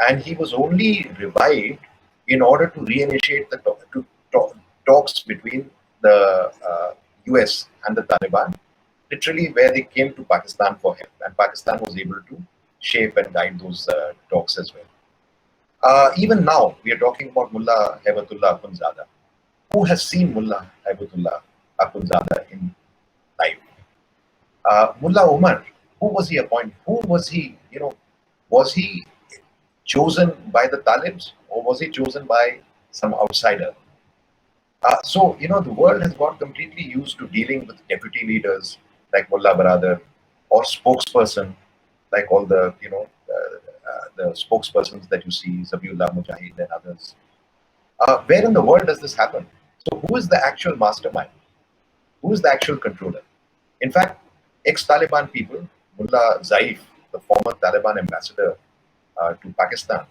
And he was only revived in order to reinitiate the talks between the US and the Taliban, literally where they came to Pakistan for help. And Pakistan was able to shape and guide those talks as well. Even now, we are talking about Mullah Haibatullah Akhundzada. Who has seen Mullah Haibatullah Akhundzada in life? Mullah Umar, who was he appointed? Who was he? Was he chosen by the Talibs or was he chosen by some outsider? The world has got completely used to dealing with deputy leaders like Mullah Baradar or spokesperson like all the spokespersons that you see, Zabiullah Mujahid and others. Where in the world does this happen? So who is the actual mastermind? Who is the actual controller? In fact, ex-Taliban people, Mullah Zaif, the former Taliban ambassador to Pakistan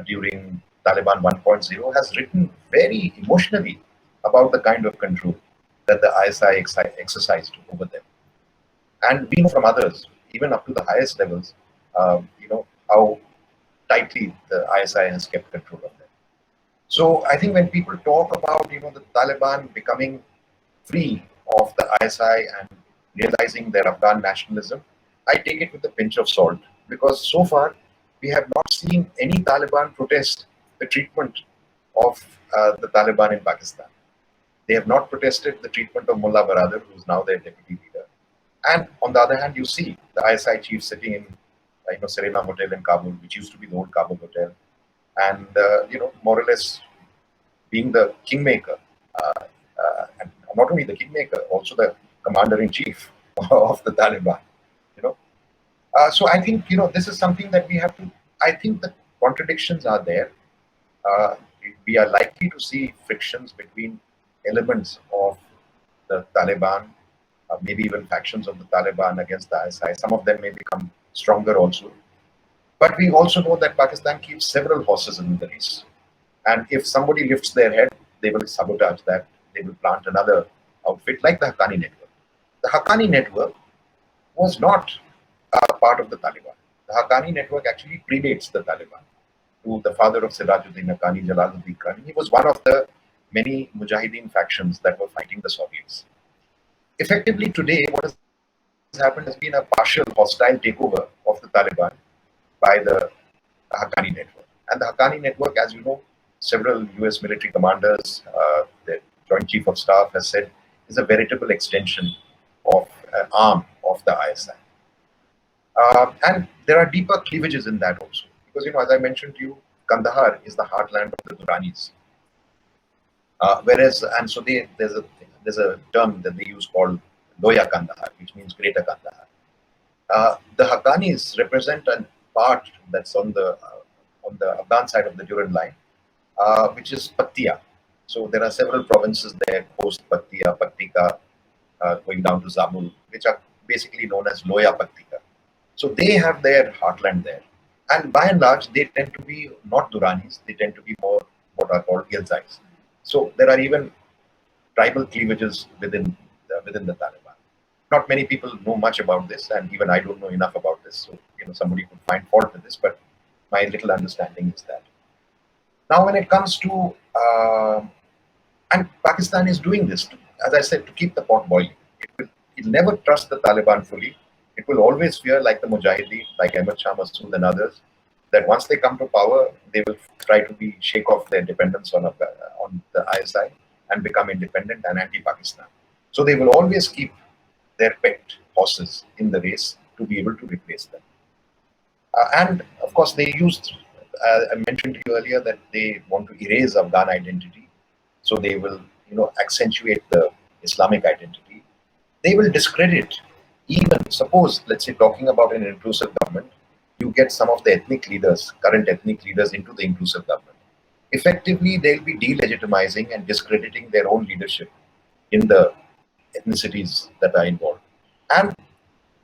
during Taliban 1.0, has written very emotionally about the kind of control that the ISI exercised over them. And we know from others, even up to the highest levels, how tightly the ISI has kept control of them. So I think when people talk about, the Taliban becoming free of the ISI and realizing their Afghan nationalism, I take it with a pinch of salt because so far we have not seen any Taliban protest the treatment of the Taliban in Pakistan. They have not protested the treatment of Mullah Baradar, who is now their deputy leader. And on the other hand, you see the ISI chief sitting in, Serena Hotel in Kabul, which used to be the old Kabul Hotel, and more or less being the kingmaker, and not only the kingmaker, also the commander-in-chief of the Taliban. So I think this is something that we have to. I think the contradictions are there. We are likely to see frictions between elements of the Taliban, maybe even factions of the Taliban against the ISI. Some of them may become stronger also. But we also know that Pakistan keeps several horses in the race. And if somebody lifts their head, they will sabotage that. They will plant another outfit like the Haqqani network. The Haqqani network was not part of the Taliban. The Haqqani network actually predates the Taliban. To the father of Sirajuddin Haqqani, Jalaluddin Haqqani, he was one of the many Mujahideen factions that were fighting the Soviets. Effectively today, what has happened has been a partial hostile takeover of the Taliban by the Haqqani network. And the Haqqani network, as you know, several US military commanders, the Joint Chief of Staff has said, is a veritable extension of an arm of the ISI. And there are deeper cleavages in that also. Because, as I mentioned to you, Kandahar is the heartland of the Duranis. And so there's a term that they use called Loya Kandahar, which means Greater Kandahar. The Haqqanis represent a part that's on the Afghan side of the Durand line, which is Pattia. So there are several provinces there, Khost, Pattia, Pattika, going down to Zabul, which are basically known as Loya Pattika. So they have their heartland there. And by and large, they tend to be not Duranis, they tend to be more what are called Ghilzais. So there are even tribal cleavages within the Taliban. Not many people know much about this, and even I don't know enough about this. So somebody could find fault with this, but my little understanding is that. Now, when it comes to and Pakistan is doing this, as I said, to keep the pot boiling. It'll never trust the Taliban fully. It will always fear, like the Mujahideen, like Ahmad Shah Massoud and others, that once they come to power, they will try to shake off their dependence on the ISI and become independent and anti-Pakistan. So they will always keep their pet horses in the race to be able to replace them. And of course, they used, I mentioned to you earlier, that they want to erase Afghan identity. So they will, accentuate the Islamic identity. They will discredit, even suppose, let's say, talking about an inclusive government, you get some of the ethnic leaders, current ethnic leaders, into the inclusive government. Effectively, they'll be delegitimizing and discrediting their own leadership in the ethnicities that are involved. And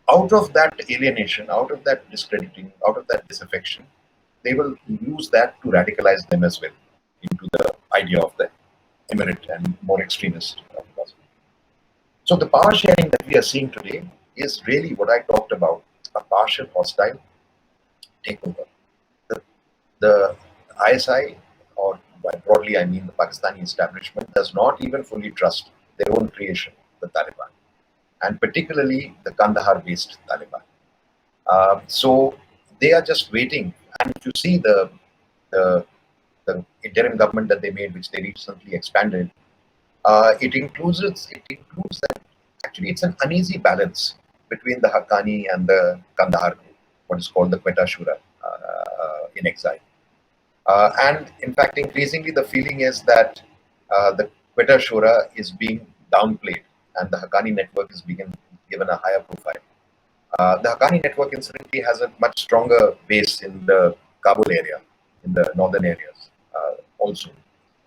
out of that alienation, out of that discrediting, out of that disaffection, they will use that to radicalize them as well into the idea of the emirate and more extremist philosophy. So the power sharing that we are seeing today is really what I talked about, a partial hostile takeover. The ISI, or broadly I mean the Pakistani establishment, does not even fully trust their own creation, the Taliban, and particularly the Kandahar-based Taliban. So they are just waiting. And if you see the interim government that they made, which they recently expanded, it includes that actually it's an uneasy balance between the Haqqani and the Kandahar group, what is called the Quetta Shura in exile. And in fact, increasingly the feeling is that the Quetta Shura is being downplayed and the Haqqani network is being given a higher profile. The Haqqani network, incidentally, has a much stronger base in the Kabul area, in the northern areas also.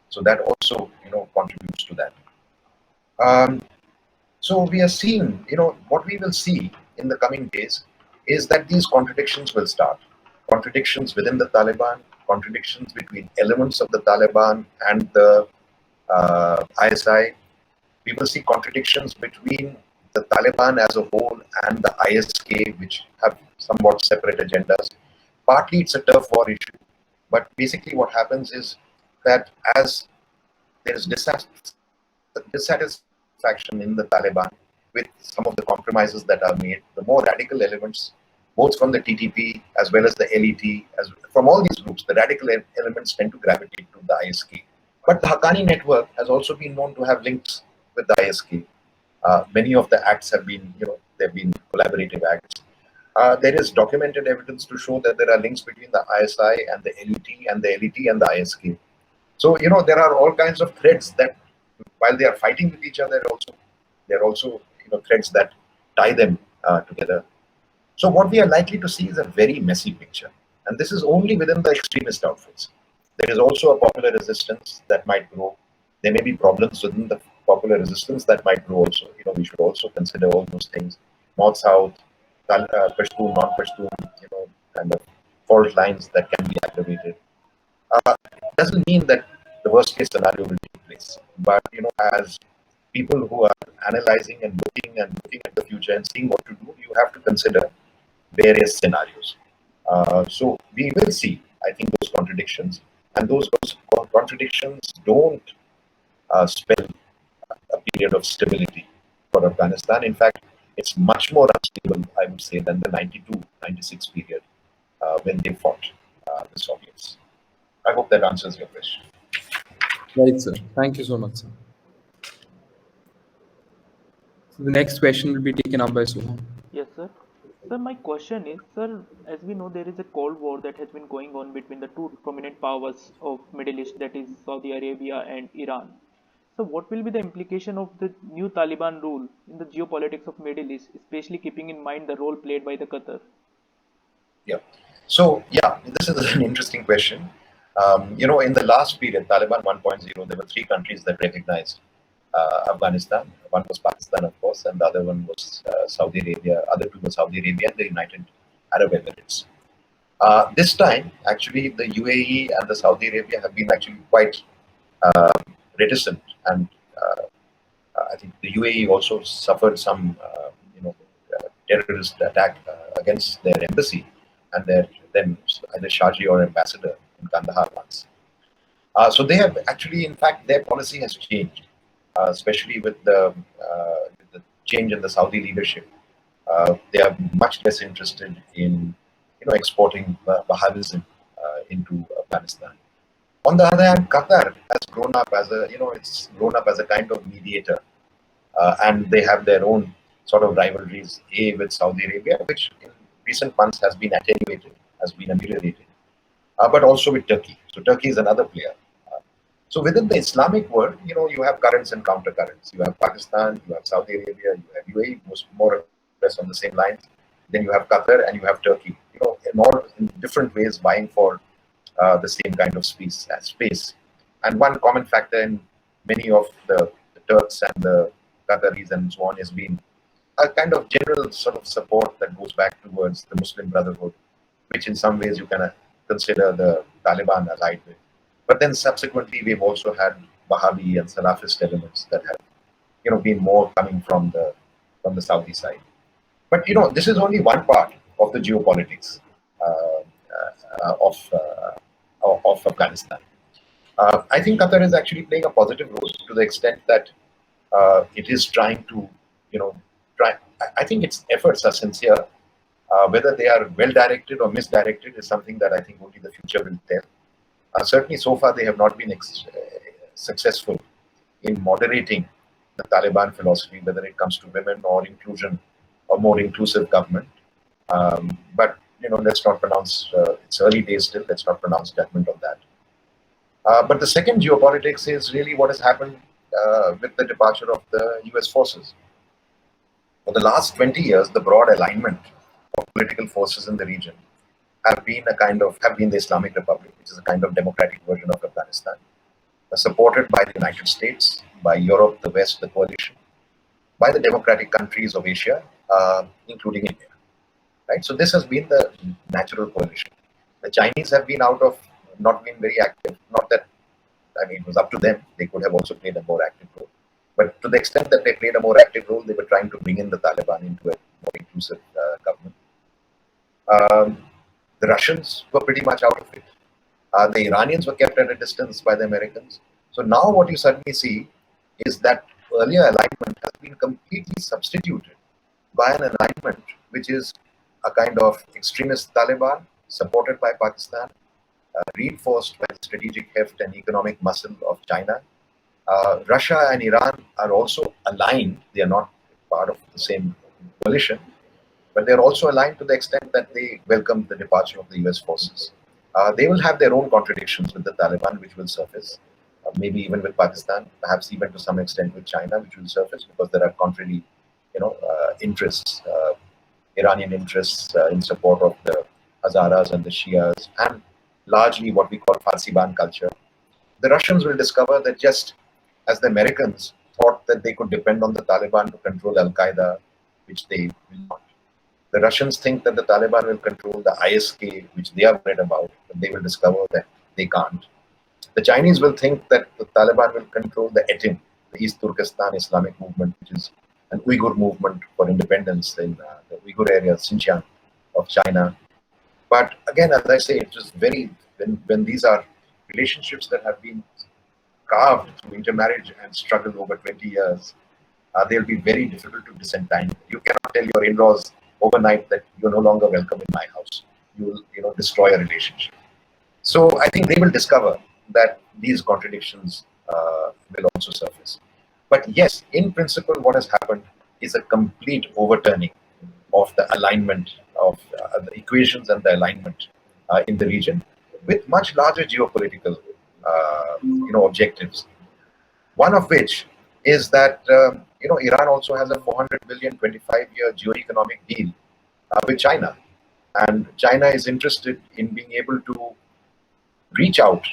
So that also, contributes to that. So we are seeing, what we will see in the coming days is that these contradictions will start. Contradictions within the Taliban, contradictions between elements of the Taliban and the ISI. We will see contradictions between the Taliban as a whole and the ISK, which have somewhat separate agendas. Partly it's a turf war issue, but basically what happens is that as there is dissatisfaction in the Taliban with some of the compromises that are made, the more radical elements, both from the TTP as well as the LET, from all these groups, the radical elements tend to gravitate to the ISK. But the Haqqani network has also been known to have links with the ISK. Many of the acts have been, they've been collaborative acts. There is documented evidence to show that there are links between the ISI and the LET and the LET and the ISK. So, there are all kinds of threads that, while they are fighting with each other, there are also threads that tie them together. So what we are likely to see is a very messy picture. And this is only within the extremist outfits. There is also a popular resistance that might grow. There may be problems within the popular resistance that might grow also. We should also consider all those things. North-South, Pashtun, non-Pashtun, kind of fault lines that can be aggravated. Doesn't mean that the worst case scenario will take place. But, as people who are analyzing and looking at the future and seeing what to do, you have to consider various scenarios. So we will see, I think, those contradictions. And those contradictions don't spell a period of stability for Afghanistan. In fact, it's much more unstable, I would say, than the 92-96 period. when they fought the Soviets. I hope that answers your question. Right, sir. Thank you so much, sir. So the next question will be taken up by Suhan. Yes, sir. Sir, my question is, sir, as we know, there is a Cold War that has been going on between the two prominent powers of Middle East, that is Saudi Arabia and Iran. So, what will be the implication of the new Taliban rule in the geopolitics of Middle East, especially keeping in mind the role played by the Qatar? Yeah. So, yeah, this is an interesting question. In the last period, Taliban 1.0, there were three countries that recognized Afghanistan. One was Pakistan, of course, and the other one was Saudi Arabia. Other two were Saudi Arabia and the United Arab Emirates. This time, actually, the UAE and the Saudi Arabia have been actually quite uh, reticent, and I think the UAE also suffered some, terrorist attack against their embassy and their then either Shaji or ambassador in Kandahar once. So they have actually, in fact, their policy has changed, especially with the change in the Saudi leadership. They are much less interested in, exporting Wahhabism into Afghanistan. On the other hand, Qatar has grown up as a, it's grown up as a kind of mediator, and they have their own sort of rivalries, with Saudi Arabia, which in recent months has been attenuated, has been ameliorated, but also with Turkey. So Turkey is another player. Uh, so within the Islamic world, you have currents and countercurrents. You have Pakistan, you have Saudi Arabia, you have UAE, more or less on the same lines. Then you have Qatar and you have Turkey. In different ways vying for the same kind of space. And one common factor in many of the Turks and the Qataris and so on has been a kind of general sort of support that goes back towards the Muslim Brotherhood, which in some ways you can consider the Taliban allied with. But then subsequently, we've also had Wahhabi and Salafist elements that have, been more coming from the Saudi side. But this is only one part of the geopolitics uh, of Afghanistan. I think Qatar is actually playing a positive role to the extent that it is trying to, try. I think its efforts are sincere. Whether they are well directed or misdirected is something that I think only the future will tell. Certainly, so far they have not been successful in moderating the Taliban philosophy, whether it comes to women or inclusion or more inclusive government. But let's not pronounce. It's early days still. Let's not pronounce judgment on that. But the second geopolitics is really what has happened with the departure of the U.S. forces. For the last 20 years, the broad alignment of political forces in the region have been the Islamic Republic, which is a kind of democratic version of Afghanistan, supported by the United States, by Europe, the West, the coalition, by the democratic countries of Asia, including India. Right. So this has been the natural coalition. The Chinese have been not been very active. Not that, I mean, it was up to them. They could have also played a more active role. But to the extent that they played a more active role, they were trying to bring in the Taliban into a more inclusive government. The Russians were pretty much out of it. The Iranians were kept at a distance by the Americans. So now what you suddenly see is that earlier alignment has been completely substituted by an alignment which is a kind of extremist Taliban supported by Pakistan, reinforced by the strategic heft and economic muscle of China. Russia and Iran are also aligned. They are not part of the same coalition, but they're also aligned to the extent that they welcome the departure of the US forces. They will have their own contradictions with the Taliban, which will surface, maybe even with Pakistan, perhaps even to some extent with China, which will surface because there are contrary, interests, Iranian interests in support of the Hazaras and the Shias, and largely what we call Farsiban culture. The Russians will discover that just as the Americans thought that they could depend on the Taliban to control Al Qaeda, which they will not. The Russians think that the Taliban will control the ISK, which they are worried about, but they will discover that they can't. The Chinese will think that the Taliban will control the ETIM, the East Turkestan Islamic movement, which is an Uyghur movement for independence in the Uyghur area, Xinjiang of China. But again, as I say, it's just when these are relationships that have been carved through intermarriage and struggle over 20 years, they'll be very difficult to disentangle. You cannot tell your in-laws overnight that you're no longer welcome in my house. you will destroy a relationship. So I think they will discover that these contradictions will also surface. But yes, in principle, what has happened is a complete overturning of the alignment of the equations and the alignment in the region with much larger geopolitical objectives. One of which is that Iran also has a 400 billion 25-year geo-economic deal with China, and China is interested in being able to reach out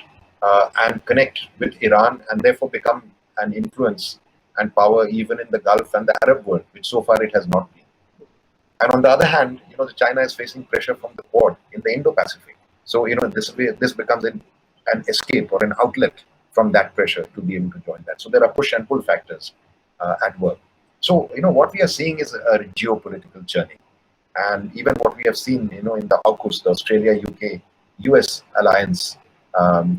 and connect with Iran and therefore become an influence and power even in the Gulf and the Arab world, which so far it has not been. And on the other hand, China is facing pressure from the Quad in the Indo-Pacific. So, this becomes an escape or an outlet from that pressure to be able to join that. So there are push and pull factors at work. So, what we are seeing is a geopolitical churning. And even what we have seen, in the AUKUS, the Australia, UK, US alliance,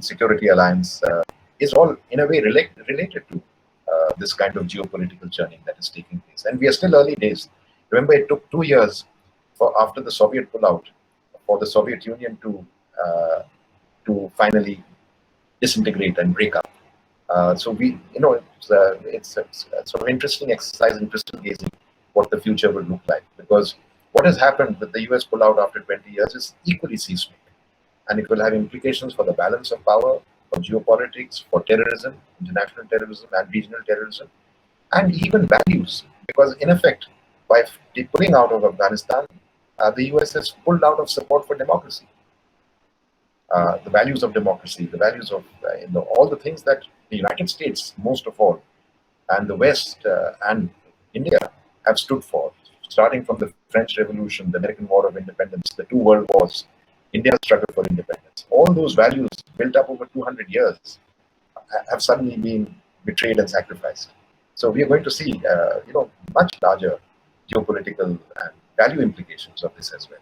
security alliance, is all in a way related to this kind of geopolitical churning that is taking place. And we are still early days. Remember, it took 2 years after the Soviet pullout for the Soviet Union to finally disintegrate and break up. So it's a sort of interesting exercise in crystal gazing what the future will look like, because what has happened with the US pullout after 20 years is equally seismic, and it will have implications for the balance of power, for geopolitics, for terrorism, international terrorism and regional terrorism, and even values, because in effect, by pulling out of Afghanistan, the US has pulled out of support for democracy. The values of democracy, the values of all the things that the United States, most of all, and the West and India have stood for, starting from the French Revolution, the American War of Independence, the two world wars, India's struggle for independence. All those values built up over 200 years have suddenly been betrayed and sacrificed. So we are going to see, much larger geopolitical and value implications of this as well.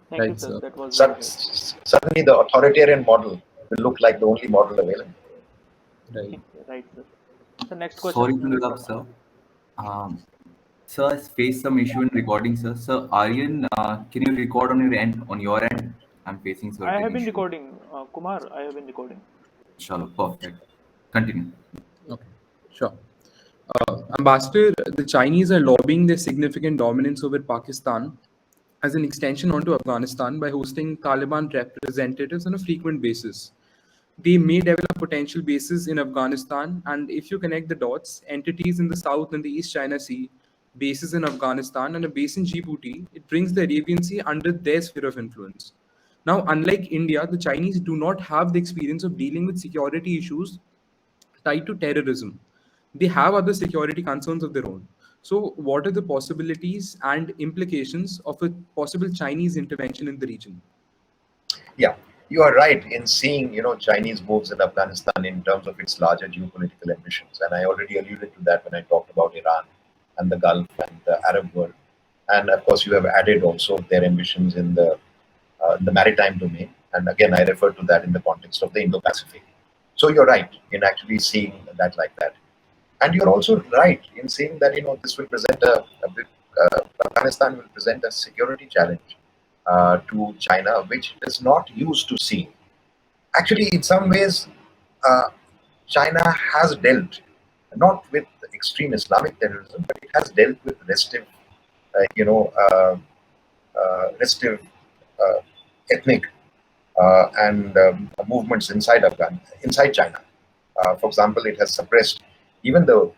Thank you, Right, sir. sir. That was very good. Suddenly, the authoritarian model will look like the only model available. Right. Right, sir. So next question. Sorry to interrupt, sir. Sir, I faced some issue in recording, sir. Sir, Aryan, can you record on your end? On your end, I'm facing I certain have been issue. recording, Kumar. I have been recording. Shalom, perfect. Continue. Okay, sure. Ambassador, the Chinese are lobbying their significant dominance over Pakistan as an extension onto Afghanistan by hosting Taliban representatives on a frequent basis. They may develop potential bases in Afghanistan, and if you connect the dots, entities in the South and the East China Sea, bases in Afghanistan, and a base in Djibouti, it brings the Arabian Sea under their sphere of influence. Now, unlike India, the Chinese do not have the experience of dealing with security issues tied to terrorism. They have other security concerns of their own. So, what are the possibilities and implications of a possible Chinese intervention in the region? Yeah, you are right in seeing, Chinese moves in Afghanistan in terms of its larger geopolitical ambitions. And I already alluded to that when I talked about Iran and the Gulf and the Arab world. And of course, you have added also their ambitions in the maritime domain. And again, I refer to that in the context of the Indo-Pacific. So you're right in actually seeing that like that. And you're also right in saying that, this will present a big, Afghanistan will present a security challenge to China, which it is not used to seeing. Actually, in some ways, uh, China has dealt not with extreme Islamic terrorism, but it has dealt with restive, restive ethnic and movements inside China. For example, it has suppressed, even though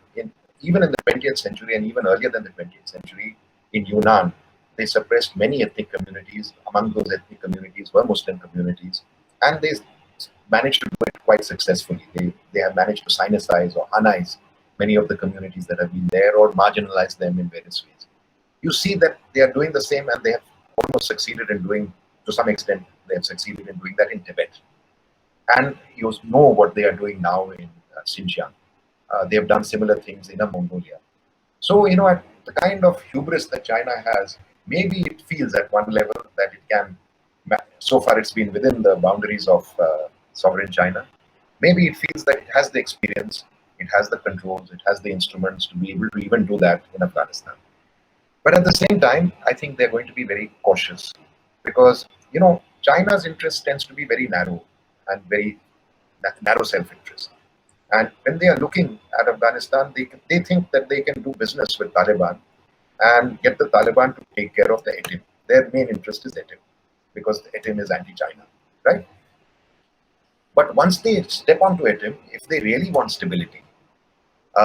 even in the 20th century and even earlier than the 20th century, in Yunnan, they suppressed many ethnic communities. Among those ethnic communities were Muslim communities, and they managed to do it quite successfully. They have managed to sinicize or Hanize many of the communities that have been there or marginalize them in various ways. You see that they are doing the same, and they have almost succeeded in doing, to some extent, they have succeeded in doing that in Tibet. And you know what they are doing now in Xinjiang. They have done similar things in Mongolia. So, at the kind of hubris that China has, maybe it feels at one level that it can, so far it's been within the boundaries of sovereign China. Maybe it feels that it has the experience, it has the controls, it has the instruments to be able to even do that in Afghanistan. But at the same time, I think they're going to be very cautious because, China's interest tends to be very narrow and very narrow self-interest. And when they are looking at Afghanistan, they think that they can do business with Taliban and get the Taliban to take care of the ATIM. Their main interest is ATIM because the ATIM is anti-China, right? But once they step onto ATIM, if they really want stability,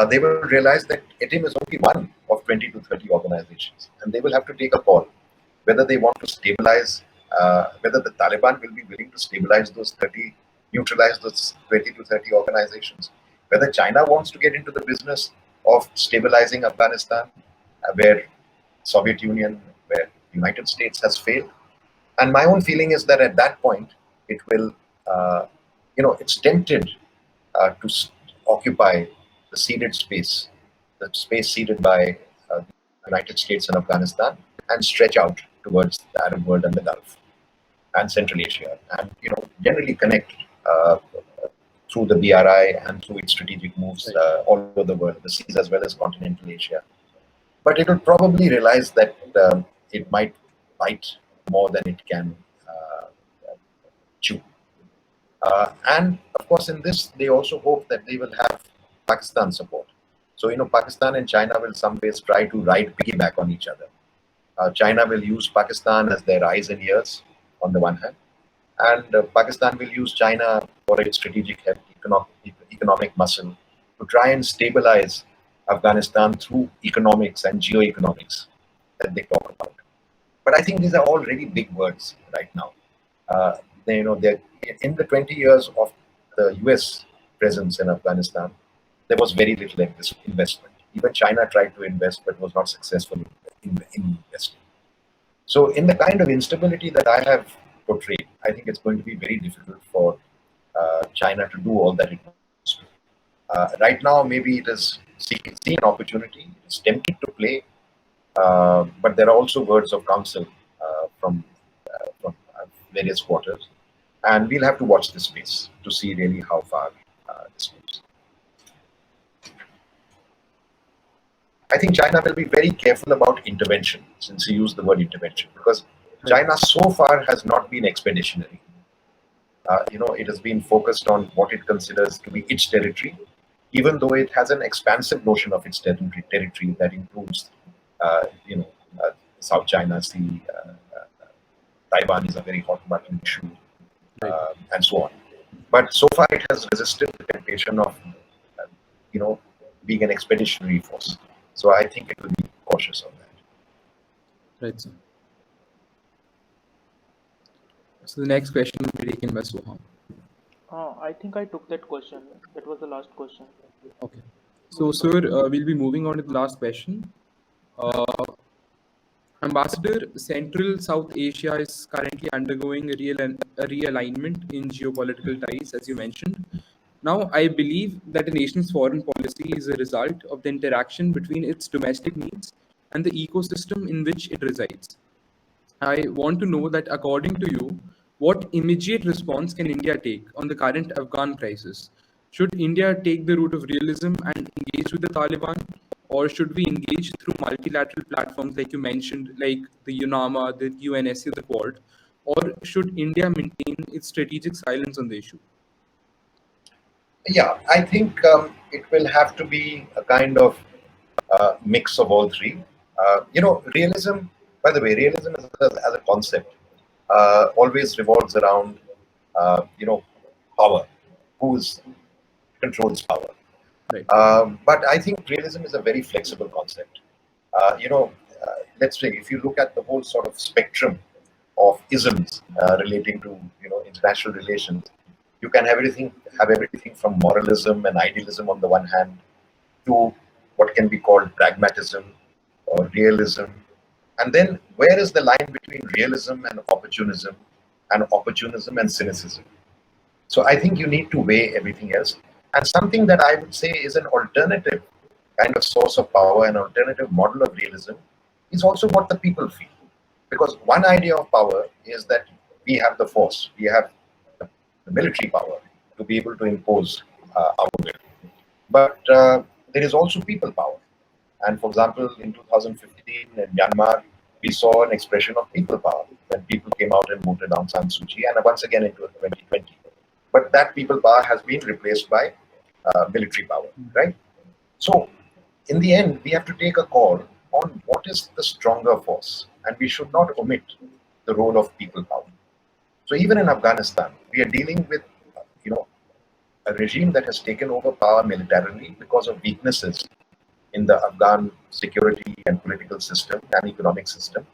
they will realize that ATIM is only one of 20 to 30 organizations, and they will have to take a call whether they want to stabilize, whether the Taliban will be willing to stabilize those 30, neutralize those 20 to 30 organizations, whether China wants to get into the business of stabilizing Afghanistan, where Soviet Union, where United States has failed. And my own feeling is that at that point, it will, it's tempted to occupy the ceded space, the space ceded by the United States and Afghanistan, and stretch out towards the Arab world and the Gulf and Central Asia, and generally connect through the BRI and through its strategic moves all over the world, the seas as well as continental Asia. But it will probably realize that it might bite more than it can chew. And of course, in this, they also hope that they will have Pakistan support. So, Pakistan and China will some ways try to ride piggyback on each other. China will use Pakistan as their eyes and ears on the one hand, and Pakistan will use China for its strategic help, economic muscle, to try and stabilize Afghanistan through economics and geoeconomics that they talk about. But I think these are all really big words right now. They're in the 20 years of the US presence in Afghanistan, there was very little investment. Even China tried to invest but was not successful in investing. So in the kind of instability that I have portrayed, I think it's going to be very difficult for China to do all that it wants to. Right now, maybe it is seeing an opportunity, it's tempted to play, but there are also words of counsel from various quarters. And we'll have to watch this space to see really how far this moves. I think China will be very careful about intervention, since you used the word intervention, because China so far has not been expeditionary. It has been focused on what it considers to be its territory, even though it has an expansive notion of its territory that includes, South China Sea, Taiwan is a very hot button issue, and so on. But so far, it has resisted the temptation of, being an expeditionary force. So I think it will be cautious on that. Right, sir. So the next question will be taken by Soham. I think I took that question. That was the last question. Okay. So, sir, we'll be moving on to the last question. Ambassador, Central South Asia is currently undergoing a realignment in geopolitical ties, as you mentioned. Now, I believe that a nation's foreign policy is a result of the interaction between its domestic needs and the ecosystem in which it resides. I want to know that, according to you, what immediate response can India take on the current Afghan crisis? Should India take the route of realism and engage with the Taliban, or should we engage through multilateral platforms like you mentioned, like the UNAMA, the UNSC, the Quad, or should India maintain its strategic silence on the issue? Yeah, I think it will have to be a kind of mix of all three. Realism, by the way, realism as a concept always revolves around, power, who controls power. Right. But I think realism is a very flexible concept. Let's say if you look at the whole sort of spectrum of isms relating to international relations, you can have everything from moralism and idealism on the one hand to what can be called pragmatism or realism. And then where is the line between realism and opportunism and cynicism? So I think you need to weigh everything else. And something that I would say is an alternative kind of source of power, an alternative model of realism, is also what the people feel. Because one idea of power is that we have the force, we have the military power to be able to impose our will. But there is also people power. And for example, in 2015 in Myanmar, we saw an expression of people power when people came out and voted Aung San Suu Kyi, and once again in 2020. But that people power has been replaced by military power, right? So, in the end, we have to take a call on what is the stronger force, and we should not omit the role of people power. So, even in Afghanistan, we are dealing with, you know, a regime that has taken over power militarily because of weaknesses in the Afghan security and political system and economic system,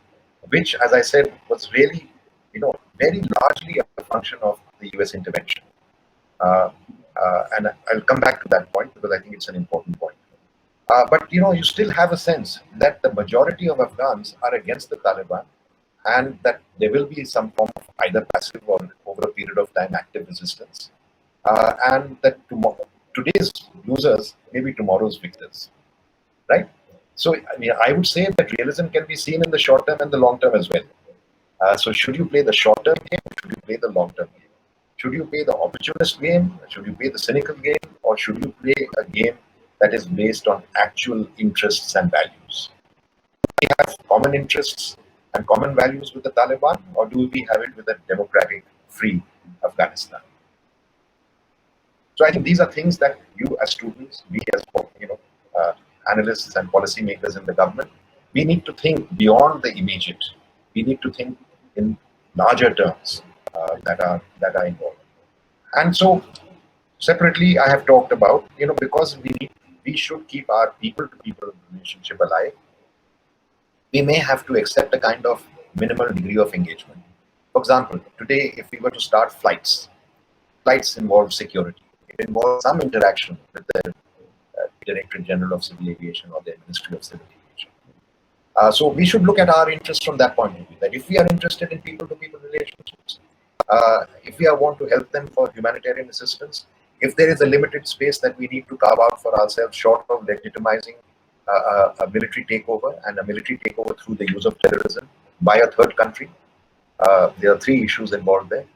which, as I said, was really, very largely a function of the US intervention. Uh, and I'll come back to that point because I think it's an important point. But you still have a sense that the majority of Afghans are against the Taliban, and that there will be some form of either passive or over a period of time active resistance, and that today's losers may be tomorrow's victors, right? So I would say that realism can be seen in the short term and the long term as well. So should you play the short term game? Should you play the long term game? Should you play the opportunist game? Should you play the cynical game? Or should you play a game that is based on actual interests and values? Do we have common interests and common values with the Taliban, or do we have it with a democratic, free Afghanistan? So I think these are things that you as students, we as analysts and policymakers in the government, we need to think beyond the immediate. We need to think in larger terms that are involved. And so separately, I have talked about, because we should keep our people-to-people relationship alive, we may have to accept a kind of minimal degree of engagement. For example, today, if we were to start flights involve security. It involves some interaction with the Directorate General of Civil Aviation or the Ministry of Civil Aviation. So we should look at our interests from that point of view. That if we are interested in people-to-people relationships, if we want to help them for humanitarian assistance, if there is a limited space that we need to carve out for ourselves, short of legitimizing a military takeover and a military takeover through the use of terrorism by a third country, there are three issues involved there.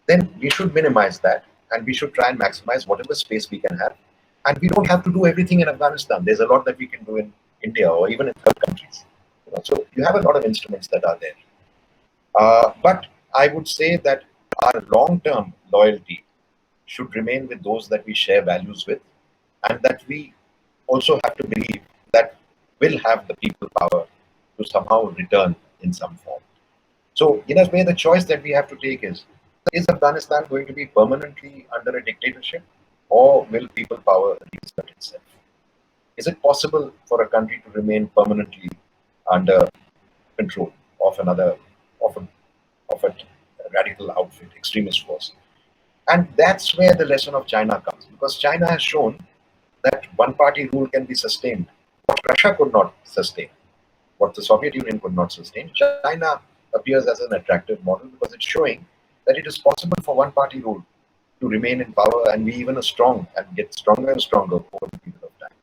Then we should minimize that, and we should try and maximize whatever space we can have. And we don't have to do everything in Afghanistan. There's a lot that we can do in India or even in third countries. So you have a lot of instruments that are there. But I would say that our long-term loyalty should remain with those that we share values with, and that we also have to believe that we'll have the people power to somehow return in some form. So in a way, the choice that we have to take is Afghanistan going to be permanently under a dictatorship, or will people power reassert itself? Is it possible for a country to remain permanently under control of another, of a radical outfit, extremist force? And that's where the lesson of China comes, because China has shown that one-party rule can be sustained. What Russia could not sustain, what the Soviet Union could not sustain, China appears as an attractive model because it's showing that it is possible for one-party rule to remain in power and be even strong and get stronger and stronger over the period of time.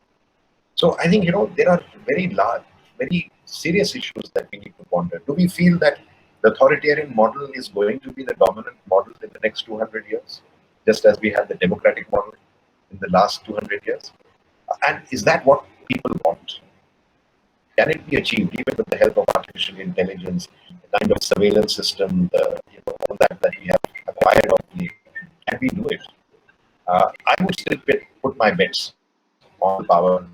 So I think, there are very large, very serious issues that we need to ponder. Do we feel that the authoritarian model is going to be the dominant model in the next 200 years, just as we had the democratic model in the last 200 years? And is that what people want? Can it be achieved even with the help of artificial intelligence, the kind of surveillance system, all that we have acquired of late? Can we do it? I would still put my bets on power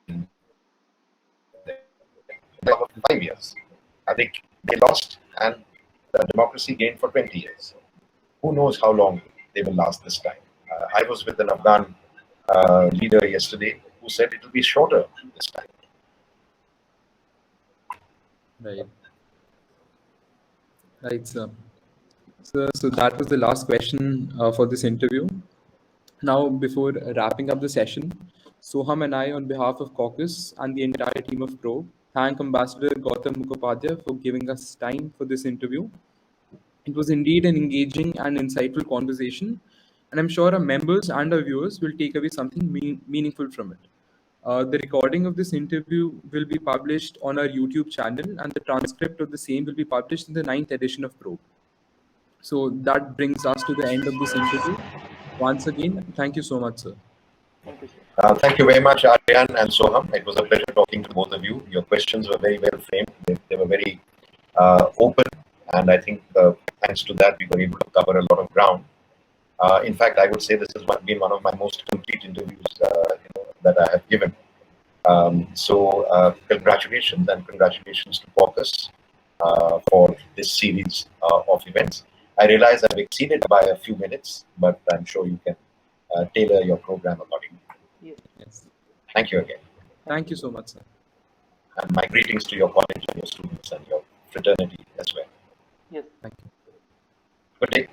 in 5 years. I think they lost and the democracy gained for 20 years. Who knows how long they will last this time? I was with an Afghan leader yesterday who said it will be shorter this time. Right, sir. So that was the last question for this interview. Now, before wrapping up the session, Soham and I, on behalf of Caucus and the entire team of Probe, thank Ambassador Gautam Mukhopadhyay for giving us time for this interview. It was indeed an engaging and insightful conversation, and I'm sure our members and our viewers will take away something meaningful from it. The recording of this interview will be published on our YouTube channel, and the transcript of the same will be published in the 9th edition of Probe. So that brings us to the end of this interview. Once again, thank you so much, sir. Thank you, sir. Thank you very much, Aryan and Soham. It was a pleasure talking to both of you. Your questions were very well framed. They were very open, and I think thanks to that, we were able to cover a lot of ground. In fact, I would say this has been one of my most complete interviews that I have given. Congratulations, and congratulations to Focus for this series of events. I realize I've exceeded by a few minutes, but I'm sure you can tailor your program accordingly. Yes. Yes. Thank you again. Thank you so much, sir. And my greetings to your college and your students and your fraternity as well. Yes. Thank you. Good day.